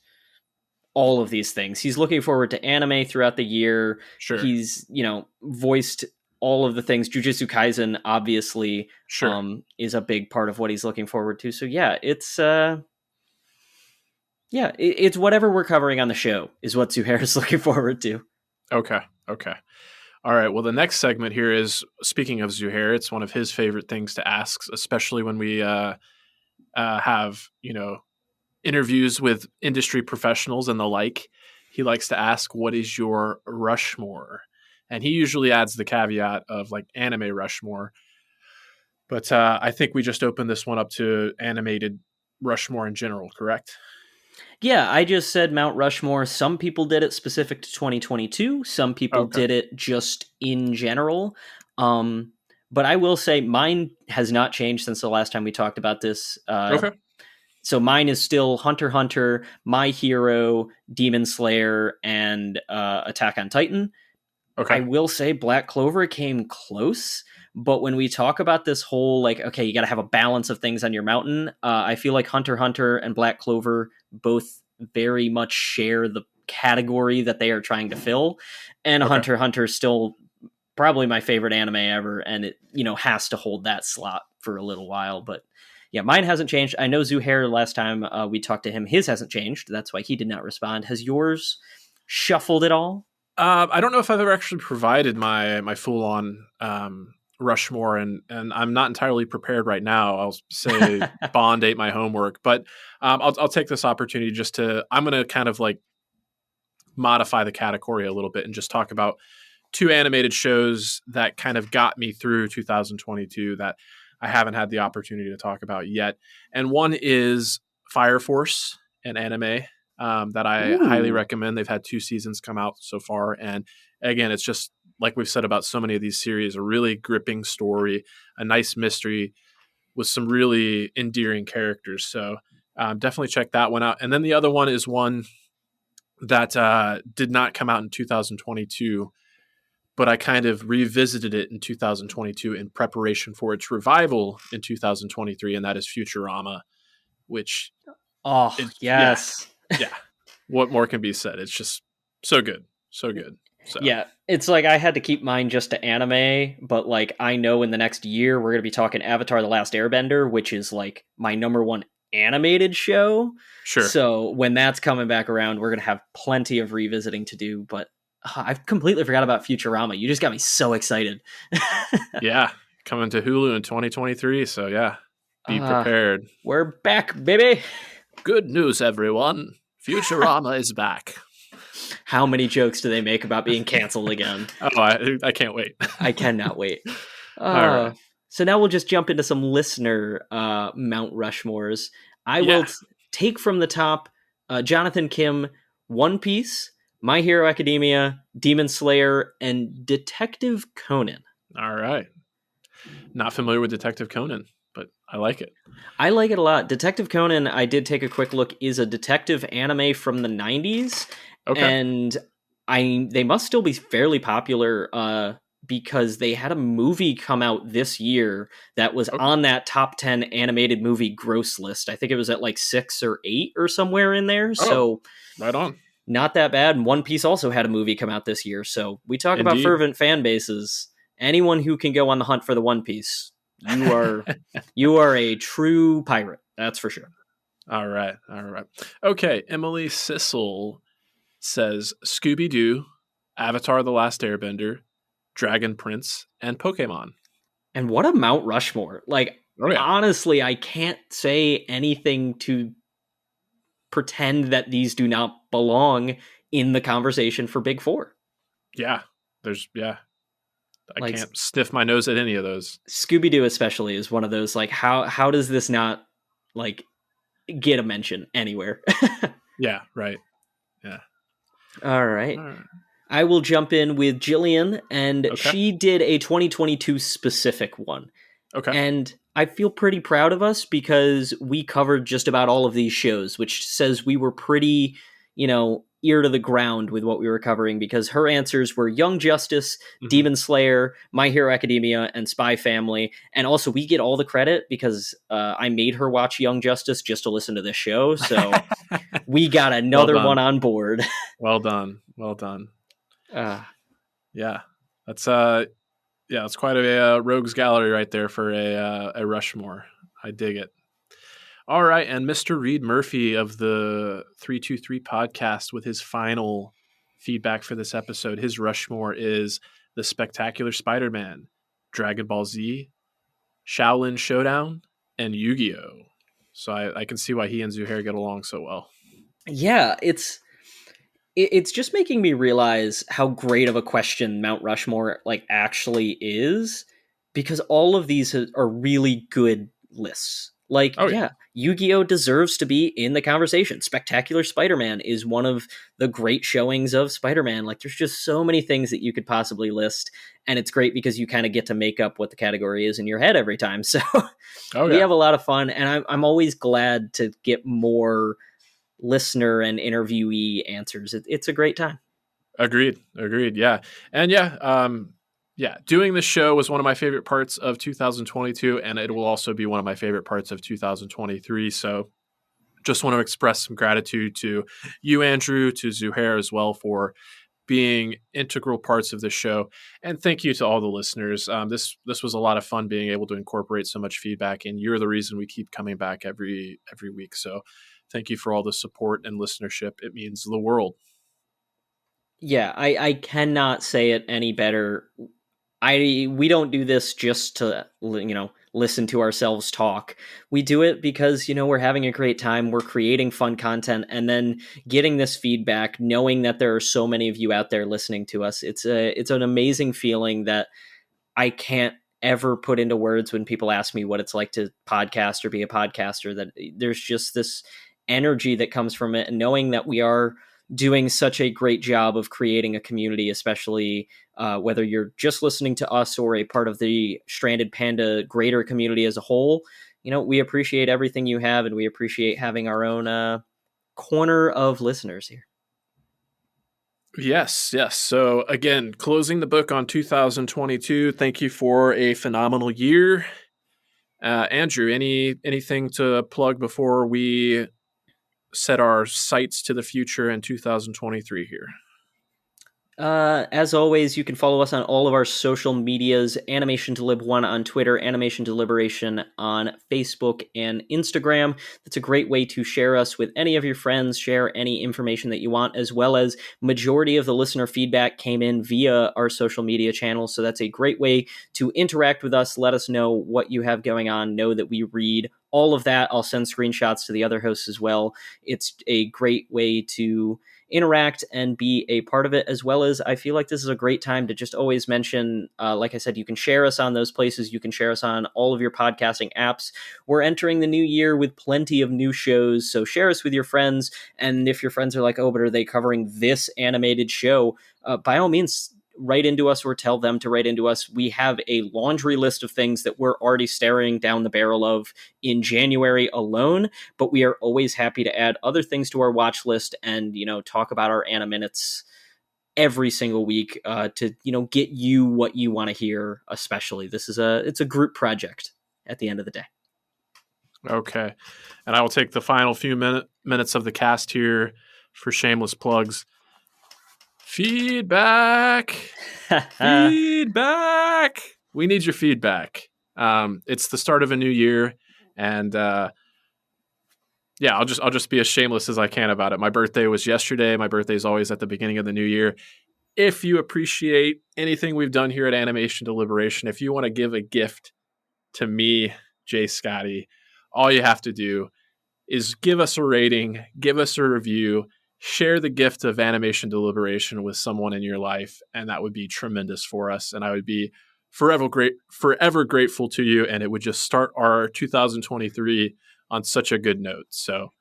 all of these things. He's looking forward to anime throughout the year. Sure. He's, voiced all of the things. Jujutsu Kaisen, obviously, is a big part of what he's looking forward to. So yeah, it's it's whatever we're covering on the show is what Zuhair is looking forward to. Okay. All right. Well, the next segment here is, speaking of Zuhair, it's one of his favorite things to ask, especially when we have, interviews with industry professionals and the like. He likes to ask, what is your Rushmore? And he usually adds the caveat of like anime Rushmore. But I think we just opened this one up to animated Rushmore in general, correct? Yeah, I just said Mount Rushmore. Some people did it specific to 2022. Some people did it just in general. But I will say mine has not changed since the last time we talked about this. Okay. So mine is still Hunter x Hunter, My Hero, Demon Slayer, and Attack on Titan. Okay. I will say Black Clover came close. But when we talk about this whole, like, okay, you got to have a balance of things on your mountain, I feel like Hunter x Hunter and Black Clover both very much share the category that they are trying to fill. And Hunter x Hunter is still probably my favorite anime ever, and it, has to hold that slot for a little while. But yeah, mine hasn't changed. I know Zuhair, last time we talked to him, his hasn't changed. That's why he did not respond. Has yours shuffled at all? I don't know if I've ever actually provided my full-on Rushmore, and I'm not entirely prepared right now. I'll say Bond ate my homework, but I'll take this opportunity I'm going to kind of like modify the category a little bit and just talk about two animated shows that kind of got me through 2022 that I haven't had the opportunity to talk about yet. And one is Fire Force, an anime that I highly recommend. They've had 2 seasons come out so far. And again, it's just like we've said about so many of these series, a really gripping story, a nice mystery with some really endearing characters. So definitely check that one out. And then the other one is one that did not come out in 2022, but I kind of revisited it in 2022 in preparation for its revival in 2023, and that is Futurama, which... Oh, yes. Yeah. What more can be said? It's just so good. So good. So. Yeah, it's like I had to keep mine just to anime, but like I know in the next year we're going to be talking Avatar: The Last Airbender, which is like my number one animated show. Sure. So when that's coming back around, we're going to have plenty of revisiting to do. But I've completely forgot about Futurama. You just got me so excited. Yeah. Coming to Hulu in 2023. So, yeah, be prepared. We're back, baby. Good news, everyone. Futurama is back. How many jokes do they make about being canceled again? Oh, I can't wait. I cannot wait. All right. So now we'll just jump into some listener Mount Rushmores. I will take from the top Jonathan Kim, One Piece, My Hero Academia, Demon Slayer, and Detective Conan. All right. Not familiar with Detective Conan, but I like it. I like it a lot. Detective Conan, I did take a quick look, is a detective anime from the 90s. Okay. And they must still be fairly popular because they had a movie come out this year that was on that top 10 animated movie gross list. I think it was at like 6 or 8 or somewhere in there. So right on. Not that bad. And One Piece also had a movie come out this year. So we talk Indeed. about fervent fan bases. Anyone who can go on the hunt for the One Piece, you are a true pirate. That's for sure. All right. Okay. Emily Sissel says Scooby-Doo, Avatar: The Last Airbender, Dragon Prince, and Pokemon. And what a Mount Rushmore. Like, honestly, I can't say anything to pretend that these do not belong in the conversation for Big Four. Yeah. I can't stiff my nose at any of those. Scooby-Doo especially is one of those, like, how does this not, like, get a mention anywhere? Yeah, right. Yeah. All right. I will jump in with Jillian, and she did a 2022 specific one. Okay. And I feel pretty proud of us because we covered just about all of these shows, which says we were pretty, ear to the ground with what we were covering, because her answers were Young Justice, Demon Slayer, My Hero Academia, and Spy Family. And also we get all the credit because I made her watch Young Justice just to listen to this show. So we got another one on board. Well done. Yeah. That's it's quite a rogues gallery right there for a Rushmore. I dig it. All right, and Mr. Reed Murphy of the 323 podcast with his final feedback for this episode. His Rushmore is The Spectacular Spider-Man, Dragon Ball Z, Shaolin Showdown, and Yu-Gi-Oh! So I can see why he and Zuhair get along so well. Yeah, it's just making me realize how great of a question Mount Rushmore actually is, because all of these are really good lists. Yu-Gi-Oh! Deserves to be in the conversation. Spectacular Spider-Man is one of the great showings of Spider-Man. There's just so many things that you could possibly list, and it's great because you kind of get to make up what the category is in your head every time. So we have a lot of fun, and I'm always glad to get more listener and interviewee answers. It's a great time. Agreed. Yeah. And doing this show was one of my favorite parts of 2022, and it will also be one of my favorite parts of 2023. So just want to express some gratitude to you, Andrew, to Zuhair as well for being integral parts of the show. And thank you to all the listeners. This was a lot of fun being able to incorporate so much feedback, and you're the reason we keep coming back every week. So thank you for all the support and listenership. It means the world. Yeah, I cannot say it any better. We don't do this just to, listen to ourselves talk. We do it because, we're having a great time. We're creating fun content, and then getting this feedback, knowing that there are so many of you out there listening to us. It's an amazing feeling that I can't ever put into words when people ask me what it's like to podcast or be a podcaster, that there's just this energy that comes from it. And knowing that we are doing such a great job of creating a community, especially whether you're just listening to us or a part of the Stranded Panda greater community as a whole, we appreciate everything you have, and we appreciate having our own corner of listeners here. Yes. So again, closing the book on 2022. Thank you for a phenomenal year. Andrew, anything to plug before we set our sights to the future in 2023 here? As always, you can follow us on all of our social medias, Animation Delib 1 on Twitter, Animation Deliberation on Facebook and Instagram. That's a great way to share us with any of your friends, share any information that you want, as well as majority of the listener feedback came in via our social media channels. So that's a great way to interact with us. Let us know what you have going on. Know that we read all of that. I'll send screenshots to the other hosts as well. It's a great way to interact and be a part of it, as well as I feel like this is a great time to just always mention, like I said, you can share us on those places. You can share us on all of your podcasting apps. We're entering the new year with plenty of new shows, so share us with your friends. And if your friends are like, oh, but are they covering this animated show? By all means, write into us or tell them to write into us. We have a laundry list of things that we're already staring down the barrel of in January alone, but we are always happy to add other things to our watch list and, talk about our Animinutes every single week to, get you what you want to hear, especially. It's a group project at the end of the day. Okay. And I will take the final few minutes of the cast here for shameless plugs. Feedback. Feedback. We need your feedback. It's the start of a new year, and I'll just be as shameless as I can about it. My birthday was yesterday. My birthday is always at the beginning of the new year. If you appreciate anything we've done here at Animation Deliberation, if you want to give a gift to me, Jay Scotty, all you have to do is give us a rating, give us a review, share the gift of Animation Deliberation with someone in your life, and that would be tremendous for us. And I would be forever grateful to you, and it would just start our 2023 on such a good note. So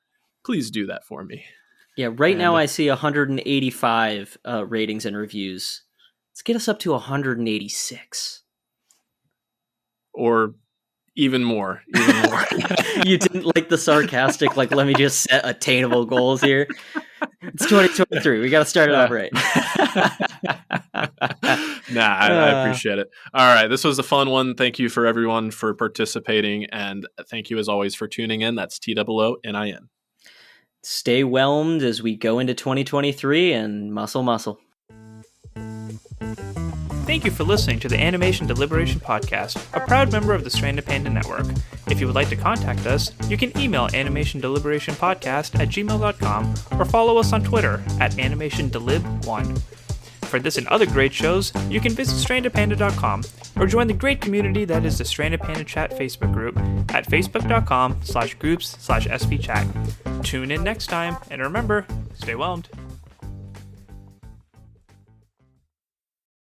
please do that for me. Yeah, now I see 185 ratings and reviews. Let's get us up to 186. Or even more. You didn't like the sarcastic, let me just set attainable goals here. It's 2023. We got to start it off right. I appreciate it. All right. This was a fun one. Thank you for everyone for participating. And thank you as always for tuning in. That's TOONIN. Stay whelmed as we go into 2023 and muscle. Thank you for listening to the Animation Deliberation Podcast, a proud member of the Stranded Panda Network. If you would like to contact us, you can email animationdeliberationpodcast@gmail.com or follow us on Twitter @animationdelib1. For this and other great shows, you can visit strandedpanda.com or join the great community that is the Stranded Panda Chat Facebook group at facebook.com/groups/svchat. Tune in next time, and remember, stay whelmed.